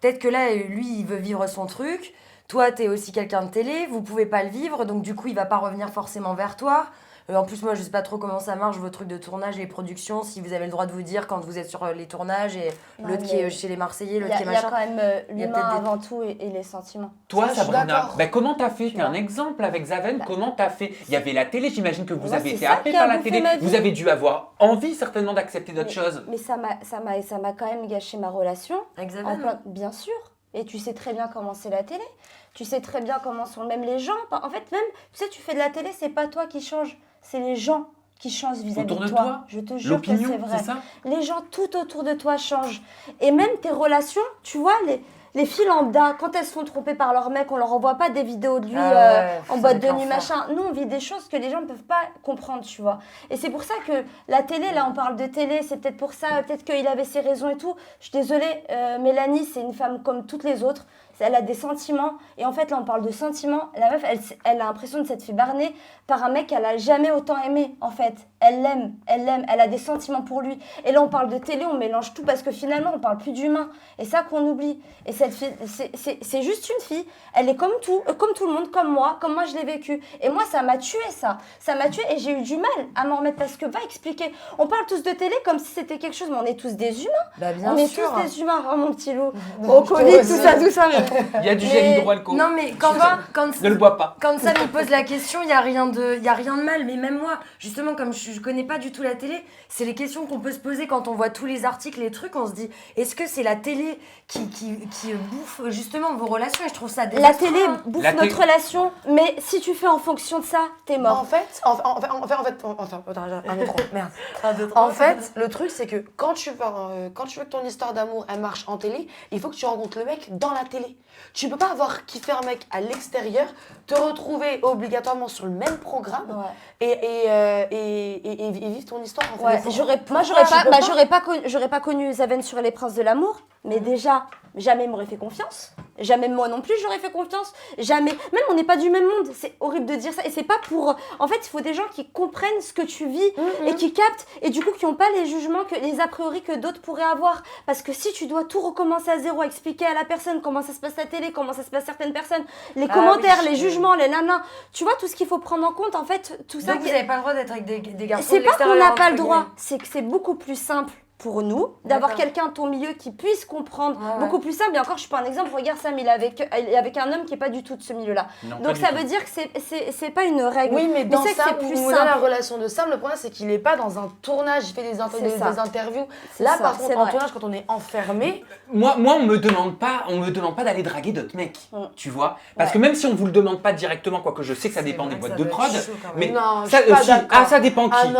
S3: Peut-être que là, lui, il veut vivre son truc. Toi, t'es aussi quelqu'un de télé, vous pouvez pas le vivre, donc du coup, il va pas revenir forcément vers toi. En plus, moi, je sais pas trop comment ça marche, vos trucs de tournage, les productions, si vous avez le droit de vous dire quand vous êtes sur les tournages et l'autre qui est chez les Marseillais, l'autre qui est machin.
S1: Il y a quand même l'humain avant tout et les sentiments.
S2: Toi, Sabrina, comment t'as fait? T'es un exemple avec Zaven, comment t'as fait? Il y avait la télé, j'imagine que vous avez été happé par la télé. Vous avez dû avoir envie certainement d'accepter d'autres choses.
S1: Mais ça m'a quand même gâché ma relation.
S3: Exactement.
S1: Bien sûr. Et tu sais très bien comment c'est la télé. Tu sais très bien comment sont même les gens. En fait, même, tu sais, tu fais de la télé, c'est pas toi qui changes. C'est les gens qui changent vis-à-vis de toi. Je te jure que c'est vrai.
S2: Ça,
S1: les gens tout autour de toi changent. Et même tes relations, tu vois, les filles lambda, quand elles se font tromper par leur mec, on leur envoie pas des vidéos de lui en boîte de nuit, machin. Nous, on vit des choses que les gens ne peuvent pas comprendre, tu vois. Et c'est pour ça que la télé, là, on parle de télé, c'est peut-être pour ça, peut-être qu'il avait ses raisons et tout. Je suis désolée, Mélanie, c'est une femme comme toutes les autres. Elle a des sentiments. Et en fait, là, on parle de sentiments. La meuf, elle a l'impression de s'être fait berner par un mec qu'elle a jamais autant aimé, en fait. Elle l'aime, elle a des sentiments pour lui. Et là, on parle de télé, on mélange tout parce que finalement, on parle plus d'humain. Et ça qu'on oublie. Et cette fille, c'est juste une fille. Elle est comme tout le monde, comme moi je l'ai vécu. Et moi, ça m'a tué, ça. Ça m'a tué et j'ai eu du mal à m'en remettre parce que va expliquer. On parle tous de télé comme si c'était quelque chose, mais on est tous des humains.
S3: Bien
S1: on est
S3: sûr.
S1: tous des humains, oh, mon petit loup. Au Covid, tout ça.
S2: Il y a du gel hydroalcoolique.
S3: Non, mais
S2: ne le bois pas.
S3: Quand ça me pose la question, il y a rien de mal. Mais même moi, justement, comme je connais pas du tout la télé, c'est les questions qu'on peut se poser quand on voit tous les articles, les trucs. On se dit, est-ce que c'est la télé qui bouffe justement vos relations? Et je trouve ça désastreux.
S1: La télé bouffe notre relation, mais si tu fais en fonction de ça, t'es mort.
S4: En fait, le truc c'est que quand tu veux que ton histoire d'amour elle marche en télé, il faut que tu rencontres le mec dans la télé. Tu peux pas avoir kiffé un mec à l'extérieur, te retrouver obligatoirement sur le même programme et vivre ton histoire. En fait.
S1: J'aurais pas connu Zaven sur Les Princes de l'amour, mais déjà, jamais il m'aurait fait confiance. Jamais moi non plus j'aurais fait confiance. Jamais. Même on n'est pas du même monde. C'est horrible de dire ça. Et c'est pas pour. En fait, il faut des gens qui comprennent ce que tu vis et qui captent et du coup qui n'ont pas les jugements, les a priori que d'autres pourraient avoir. Parce que si tu dois tout recommencer à zéro, expliquer à la personne comment ça se passe à la télé, comment ça se passe certaines personnes, les commentaires, les jugements, les nanas, tu vois tout ce qu'il faut prendre en compte en fait. Tout ça.
S3: Donc vous n'avez pas le droit d'être avec des garçons
S1: c'est
S3: de
S1: pas qu'on
S3: l'extérieur.
S1: n'a pas le droit. C'est que c'est beaucoup plus simple pour nous, d'avoir quelqu'un à ton milieu qui puisse comprendre, beaucoup plus simple. Et encore, je suis pas un exemple, regarde Sam, il est avec un homme qui est pas du tout de ce milieu-là. Non, donc ça veut dire que c'est pas une règle.
S4: Oui, mais dans ça,
S1: c'est plus
S4: simple.
S1: simple.
S4: La relation de Sam, le problème c'est qu'il est pas dans un tournage, il fait des interviews. Là,
S1: ça,
S4: par contre, en tournage, quand on est enfermé...
S2: Moi, on me demande pas d'aller draguer d'autres mecs, tu vois. Parce que même si on vous le demande pas directement, quoique je sais que ça dépend des boîtes de prod, mais
S4: non,
S2: ça, ça dépend qui. Arrête.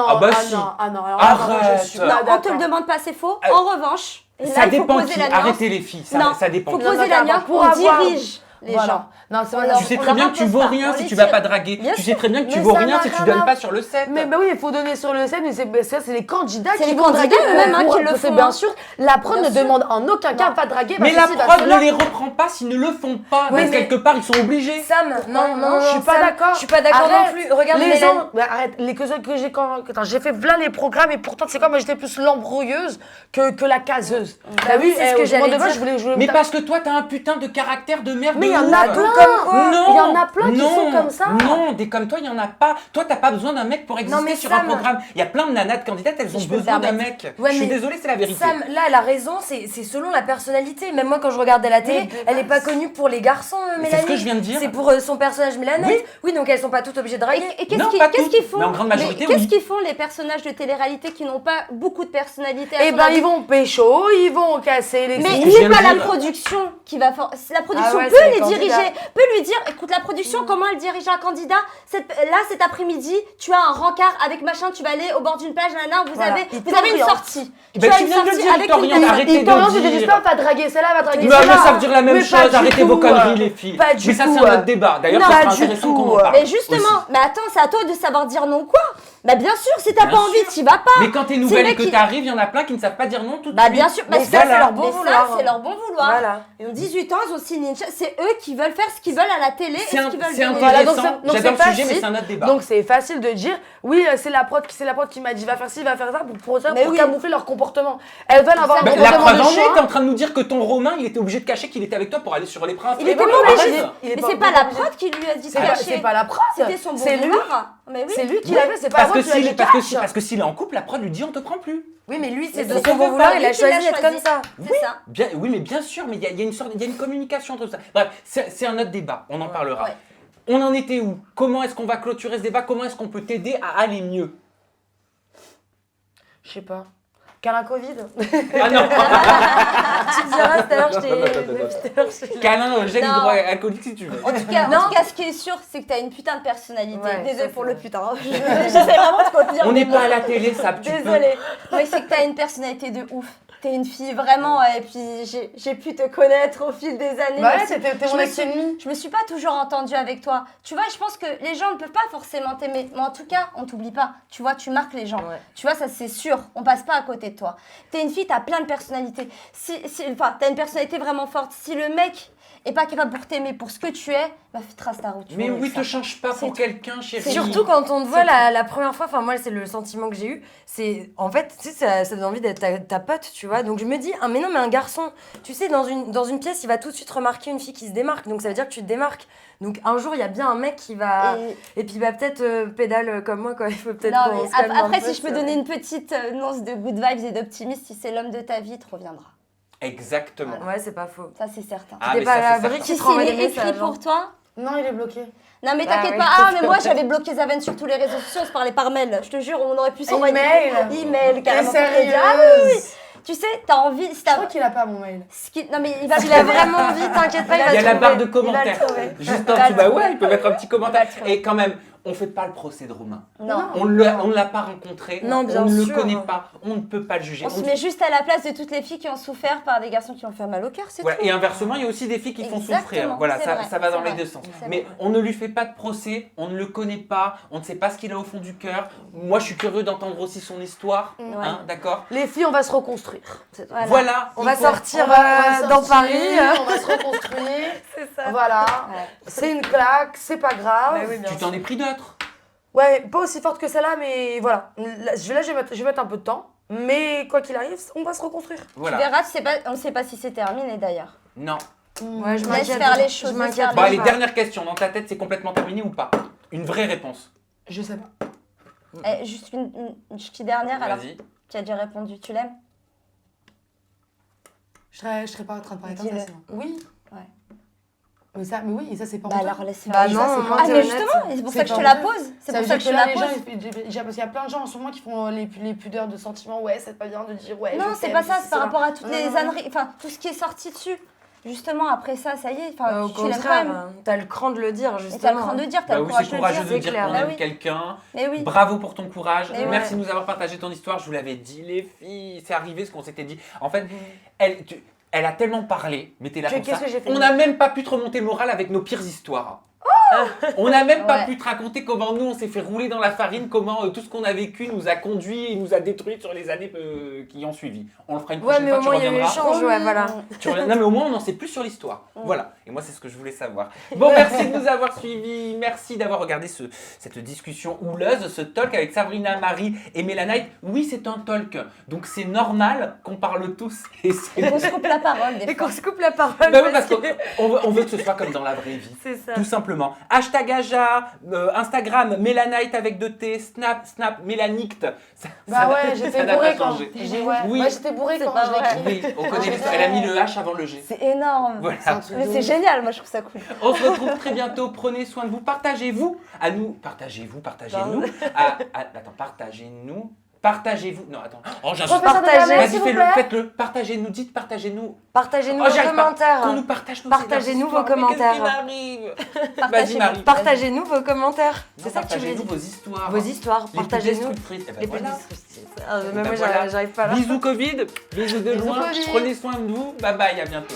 S1: On te le demande pas, c'est faux. En revanche,
S2: ça dépend qui. Arrêtez les filles, ça dépend.
S1: Faut poser la nuance pour dirige les gens.
S4: Non, c'est vrai.
S2: Tu sais très bien que tu vaux rien si tu vas pas draguer. Tu sais très bien que tu vaux rien si tu donnes pas sur le set.
S4: Mais oui, il faut donner sur le set, mais c'est les candidats qui
S1: vont draguer eux-mêmes qui le font.
S4: Bien sûr, la prod ne demande en aucun cas pas draguer.
S2: Mais la prod ne les reprend pas s'ils ne le font pas. Mais quelque part, ils sont obligés.
S3: Sam, non,
S4: je suis pas d'accord.
S3: Je suis pas d'accord non plus. Regarde
S4: les gens. Arrête, les que j'ai quand j'ai fait plein les programmes et pourtant c'est quoi, moi j'étais plus l'embrouilleuse que la caseuse.
S3: T'as vu, c'est ce que j'allais dire.
S2: Mais parce que toi, t'as un putain de caractère de merde.
S4: Mais il y en a plein.
S2: Non,
S4: il y en a plein qui sont comme ça.
S2: Non, des comme toi, il y en a pas. Toi, t'as pas besoin d'un mec pour exister sur un programme. Il y a plein de nanas de candidates, elles ont besoin d'un mec. Je suis désolée, c'est la vérité.
S3: Sam, là, elle a raison, c'est selon la personnalité. Même moi, quand je regardais la télé, elle est pas connue pour les garçons, Mélanie.
S2: C'est ce que je viens de dire.
S3: C'est pour son personnage Mélanette. Oui, donc elles sont pas toutes obligées de draguer.
S1: Et qu'est-ce qu'ils font?
S2: Mais en grande majorité,
S1: qu'est-ce qu'ils font les personnages de télé-réalité qui n'ont pas beaucoup de personnalité?
S4: Eh ben, ils vont pécho, ils vont casser les.
S1: Mais c'est pas la production qui va faire. La production peut les
S4: candidat.
S1: diriger, peut lui dire, écoute la production, comment elle dirige un candidat. Là, cet après-midi, tu as un rencard avec machin, tu vas aller au bord d'une plage, nanana, vous
S4: Voilà.
S1: avez
S4: Il
S1: une
S4: t'oriente.
S1: sortie.
S2: Ben,
S1: tu as
S2: tu
S1: une
S2: viens de le
S1: sortie
S2: dire, il
S1: avec
S2: t'oriente,
S1: une
S2: arrêtez
S4: Ils
S2: de
S4: t'orientent, ils te
S2: dire.
S4: disent pas, va draguer celle-là, va draguer
S2: Mais elles
S4: celle-là.
S2: savent dire la même
S4: Mais
S2: chose,
S4: pas du
S2: arrêtez vos
S4: tout,
S2: conneries les filles.
S4: pas du
S2: Mais ça
S4: tout,
S2: c'est un autre débat. D'ailleurs,
S4: non,
S2: ça
S4: pas
S2: sera
S4: du
S2: intéressant qu'on
S4: tout.
S2: en parle.
S1: Mais justement, mais attends, c'est à toi de savoir dire non quoi. Bah bien sûr, si t'as
S2: Bien
S1: pas envie,
S2: sûr.
S1: t'y vas pas.
S2: Mais quand t'es
S1: C'est
S2: nouvelle
S1: le
S2: et
S1: mec
S2: que
S1: qui-
S2: t'arrives, il y en a plein qui ne savent pas dire non tout de
S1: Bah
S2: suite.
S1: bien sûr,
S3: Mais
S1: ça
S3: c'est leur bon
S1: mais
S3: vouloir.
S1: ça, c'est leur bon vouloir.
S3: Voilà.
S1: Ils ont 18 ans, ils ont signé une charte. C'est eux qui veulent faire ce qu'ils veulent à la télé et
S2: C'est
S1: ce qu'ils veulent
S2: c'est
S1: donner.
S4: Voilà, donc
S2: intéressant.
S4: donc
S2: J'adore
S4: c'est
S2: le sujet, mais
S4: facile.
S2: c'est un autre débat.
S4: Donc c'est facile de dire, oui, c'est la prod qui m'a dit va faire ci, va faire ça
S1: Mais
S4: pour
S1: oui.
S4: camoufler leur comportement. Elles veulent avoir un
S2: Bah, la
S4: comportement
S2: preuve
S4: de
S2: en est,
S4: chien.
S2: t'es en train de nous dire que ton Romain, il était obligé de cacher qu'il était avec toi pour aller sur les princes.
S1: Il était
S4: bon,
S1: pas
S4: arrête.
S1: obligé.
S4: Il est
S1: Mais
S4: pas
S1: c'est pas
S4: obligé.
S1: la prod qui lui a dit de
S4: C'est
S1: cacher.
S4: pas la prod.
S1: C'était son bon
S4: C'est lui.
S1: vouloir. Mais oui.
S4: C'est lui qui l'a fait, c'est pas
S2: Parce
S4: moi
S2: que
S4: qui l'a dit
S2: parce que s'il est en couple, la prod lui dit on te prend plus.
S3: Oui, mais lui, c'est
S1: Mais
S3: de
S1: c'est
S3: son bon
S1: pas
S3: vouloir,
S1: lui
S3: il a
S1: qui l'a
S3: choisi d'être comme
S1: choisi.
S3: ça.
S1: C'est ça.
S2: Oui, mais bien sûr, mais il y a une sorte, il y a une communication entre ça. Bref, c'est un autre débat, on en parlera.
S1: Ouais.
S2: On en était où? Comment est-ce qu'on va clôturer ce débat? Comment est-ce qu'on peut t'aider à aller mieux?
S4: Je sais pas. Câlin Covid.
S2: Ah non.
S3: Tu me diras, tout à l'heure, je t'ai.
S2: Câlin, gel
S1: Non.
S2: hydroalcoolique si tu veux.
S1: En tout cas,
S3: Non.
S1: ce qui est sûr, c'est que t'as une putain de personnalité.
S3: Ouais,
S1: Désolée
S3: ça,
S1: pour
S3: c'est
S1: le
S3: vrai.
S1: putain. J'essaie vraiment de contenir.
S2: On
S1: mes
S2: n'est pas
S1: mots.
S2: à la télé, ça. Tu peux.
S1: Désolée. Mais c'est que t'as une personnalité de ouf. T'es une fille vraiment, et puis j'ai pu te connaître au fil des années.
S4: Bah
S1: même
S4: ouais,
S1: si
S4: t'es
S1: je
S4: mon
S1: me
S4: ex-ennemi.
S1: Je me suis pas toujours entendue avec toi. Tu vois, je pense que les gens ne peuvent pas forcément t'aimer. Mais en tout cas, on t'oublie pas. Tu vois, tu marques les gens.
S3: Ouais.
S1: Tu vois, ça c'est sûr. On passe pas à côté de toi. T'es une fille, t'as plein de personnalités. Enfin, t'as une personnalité vraiment forte. Si le mec est pas capable pour t'aimer pour ce que tu es, bah trace ta route. tu
S2: Mais
S1: vois,
S2: oui,
S1: ça.
S2: te change pas pour
S1: tout.
S2: quelqu'un, chérie.
S3: Surtout quand on te voit la première fois, enfin moi c'est le sentiment que j'ai eu, c'est en fait tu sais ça donne envie d'être ta pote, tu vois. Donc je me dis mais non mais un garçon, tu sais dans une pièce il va tout de suite remarquer une fille qui se démarque, donc ça veut dire que tu te démarques. Donc un jour il y a bien un mec qui va et puis il va peut-être pédale comme moi quoi, il faut peut-être
S1: Non,
S3: qu'on
S1: mais
S3: se calme un
S1: après,
S3: peu,
S1: si je peux
S3: ça.
S1: donner une petite once de good vibes et d'optimisme, si c'est l'homme de ta vie, il te reviendra.
S2: Exactement.
S3: Ouais, c'est pas faux.
S1: Ça, c'est certain.
S2: Ah,
S3: T'es
S2: mais
S3: pas
S2: ça,
S3: la
S2: c'est
S3: brique
S2: certain.
S3: qui te renvoie
S1: S'il
S3: des
S1: est écrit
S3: messages.
S1: pour toi.
S4: Non, il est bloqué.
S1: Non, mais
S3: Ah
S1: t'inquiète
S3: oui,
S1: pas.
S3: c'est
S1: Ah, mais
S3: sûr.
S1: moi, j'avais bloqué Zaven sur tous les réseaux sociaux, on se parlait par mail. Je te jure, on aurait pu s'envoyer.
S4: Email.
S1: Email, carrément.
S4: T'es
S1: pour te dire,
S4: sérieuse?
S1: ah oui, oui. Tu sais, t'as envie. Si
S4: Je
S1: t'as-
S4: crois qu'il a pas mon mail.
S1: Non, mais il va
S3: S'il a vraiment envie, t'inquiète pas, il va
S2: Il y a la
S3: trouver.
S2: barre de
S1: Il va le
S2: commentaires.
S1: trouver.
S2: Juste en
S1: Il va
S2: dessous, bah
S1: le
S2: ouais,
S1: trouver.
S2: il peut mettre un petit commentaire.
S1: Il va le trouver.
S2: Et quand même, on fait pas le procès de Romain.
S1: Non.
S2: On ne l'a pas rencontré,
S3: Non, bien
S2: on ne le
S3: sûr.
S2: connaît pas, on ne peut pas le juger.
S1: On se met juste à la place de toutes les filles qui ont souffert par des garçons qui ont fait mal au cœur, c'est
S2: Voilà.
S1: tout.
S2: Et inversement, il y a aussi des filles qui font
S1: Exactement,
S2: souffrir. Voilà,
S1: c'est vrai,
S2: ça va dans
S1: c'est
S2: les
S1: vrai,
S2: deux sens.
S1: c'est
S2: Mais
S1: vrai.
S2: on ne lui fait pas de procès, on ne le connaît pas, on ne sait pas ce qu'il a au fond du cœur. Moi, je suis curieux d'entendre aussi son histoire,
S1: Ouais.
S2: hein, d'accord?
S4: Les filles, on va se reconstruire. C'est tout.
S2: Voilà.
S3: On va
S2: il faut-
S3: sortir
S4: On va
S3: dans
S4: sortir,
S3: Paris.
S4: On va se reconstruire.
S3: C'est ça.
S4: Voilà.
S1: Ouais.
S4: C'est une claque, c'est pas grave.
S3: Bah oui, bien
S2: Tu t'en es pris d'autres.
S4: Ouais, pas aussi forte que celle-là, mais voilà. Là, je vais mettre un peu de temps. Mais quoi qu'il arrive, on va se reconstruire.
S1: Tu
S2: Voilà.
S1: verras, on ne sait pas si c'est terminé d'ailleurs.
S2: Non.
S3: Ouais, je
S1: Laisse
S3: m'inquiète.
S1: faire les
S3: Je
S1: choses, laisse
S3: m'inquiète.
S1: faire
S2: Bon, allez,
S3: pas.
S2: dernière question. Dans ta tête, c'est complètement terminé ou pas? Une vraie réponse.
S4: Je sais pas.
S1: Juste une petite dernière, alors
S2: Vas-y.
S1: tu as déjà répondu, tu l'aimes?
S4: Je serais pas en train de parler comme
S1: Dis-le.
S4: ça sinon. Oui.
S1: Ouais.
S4: Mais oui, ça c'est pas
S1: Bah
S4: honteux.
S1: alors laisse faire
S3: Bah
S1: les
S3: non,
S1: choses.
S3: moi,
S1: Ah
S3: t'es
S1: mais
S3: honnête.
S1: justement, c'est pour
S4: C'est
S1: ça que je
S4: pas
S1: te la
S4: honteux.
S1: pose. C'est
S4: Ça
S1: pour
S4: veut
S1: ça
S4: dire
S1: que je te
S4: là,
S1: la
S4: les
S1: pose.
S4: gens, parce qu'il y a plein de gens en ce moment qui font les pudeurs de sentiments. Ouais, c'est pas bien de dire ouais.
S1: Non,
S4: je
S1: c'est
S4: t'aime,
S1: pas ça,
S4: ceci,
S1: c'est par
S4: cela.
S1: rapport à toutes
S4: Non,
S1: les
S4: non, non.
S1: âneries, enfin tout ce qui est sorti dessus. Justement, après ça, ça y est, enfin
S3: Au
S1: tu l'aimes quand
S3: contraire,
S1: même.
S3: t'as le cran de le dire,
S1: Et
S3: justement.
S1: t'as le cran de dire, t'as
S2: Bah
S1: le
S2: oui,
S1: courage
S2: c'est
S1: de le
S2: courageux
S1: dire.
S2: de
S3: c'est
S2: dire
S3: clair.
S2: qu'on
S1: Bah
S2: aime
S1: oui.
S2: quelqu'un.
S1: Mais oui.
S2: Bravo pour ton courage.
S1: Mais
S2: Merci
S1: ouais.
S2: de nous avoir partagé ton histoire. Je vous l'avais dit, les filles, c'est arrivé ce qu'on s'était dit. En fait, elle a tellement parlé, mais t'es là comme
S4: Qu'est-ce
S2: ça.
S4: que j'ai fait
S2: On n'a même pas pu te remonter le moral avec nos pires histoires. On n'a même pas
S1: Ouais.
S2: pu te raconter comment nous on s'est fait rouler dans la farine, comment tout ce qu'on a vécu nous a conduit et nous a détruit sur les années qui ont suivi. On le fera une
S3: Ouais,
S2: prochaine
S3: mais
S2: fois,
S3: au
S2: tu
S3: moins il y a eu
S2: reviendras.
S3: échange, ouais, voilà.
S2: Tu reviens- Non mais au moins on n'en sait plus sur l'histoire. Voilà. Et moi c'est ce que je voulais savoir. Bon, merci de nous avoir suivis. Merci d'avoir regardé cette discussion houleuse, ce talk avec Sabrina, Marie et Mélanite. Oui, c'est un talk. Donc c'est normal qu'on parle tous. Et c'est...
S1: Et qu'on se coupe la parole des
S3: Et
S1: fois.
S3: qu'on se coupe la parole.
S2: Bah oui, parce
S3: que-
S2: qu'on veut que ce soit comme dans la vraie vie.
S3: C'est ça.
S2: Tout simplement. Hashtag Aja, Instagram, Mélanite avec 2 T, Snap, Mélanict. Ça
S4: Bah
S2: n'a-
S4: ouais,
S2: ça
S4: j'étais
S2: n'a
S4: bourrée
S2: pas
S4: quand.
S2: changé.
S4: Ouais, j'étais bourrée
S1: C'est
S4: quand
S1: pas
S4: je
S1: vrai.
S4: l'ai écrit.
S2: Oui, on connaît l'histoire. Elle a mis le H avant le G.
S1: C'est énorme.
S2: Voilà.
S1: Mais c'est génial, moi je trouve ça cool.
S2: On se retrouve très bientôt. Prenez soin de vous. Partagez-nous. Attends, partagez-nous. Partagez-vous. Non, attends. Oh, j'ai un
S4: Professeur de
S3: Partagez.
S4: grammaire,
S2: Vas-y,
S4: s'il vous
S2: faites-le,
S4: plaît.
S2: faites-le. Partagez-nous, dites partagez-nous.
S3: Partagez-nous
S2: Oh,
S3: vos
S2: j'arrive pas.
S3: commentaires.
S2: Qu'on nous partage nos
S3: Partagez-nous
S2: histoires.
S3: vos commentaires.
S2: Mais qu'est-ce qui m'arrive Vas-y,
S1: Partagez-nous.
S2: Marie.
S3: Partagez-nous vos commentaires.
S2: Non,
S3: C'est ça que tu voulais
S2: partagez-nous
S3: dire.
S2: vos histoires.
S3: Vos histoires,
S2: Les plus
S3: partagez-nous.
S2: destructrices. Eh ben
S3: Les plus
S2: voilà.
S3: destructrices.
S2: Eh ben
S3: Moi,
S2: voilà.
S3: j'arrive pas là.
S2: Bisous Covid, bisous de
S4: Bisous
S2: loin.
S4: Covid.
S2: Prenez soin de vous. Bye bye, à bientôt.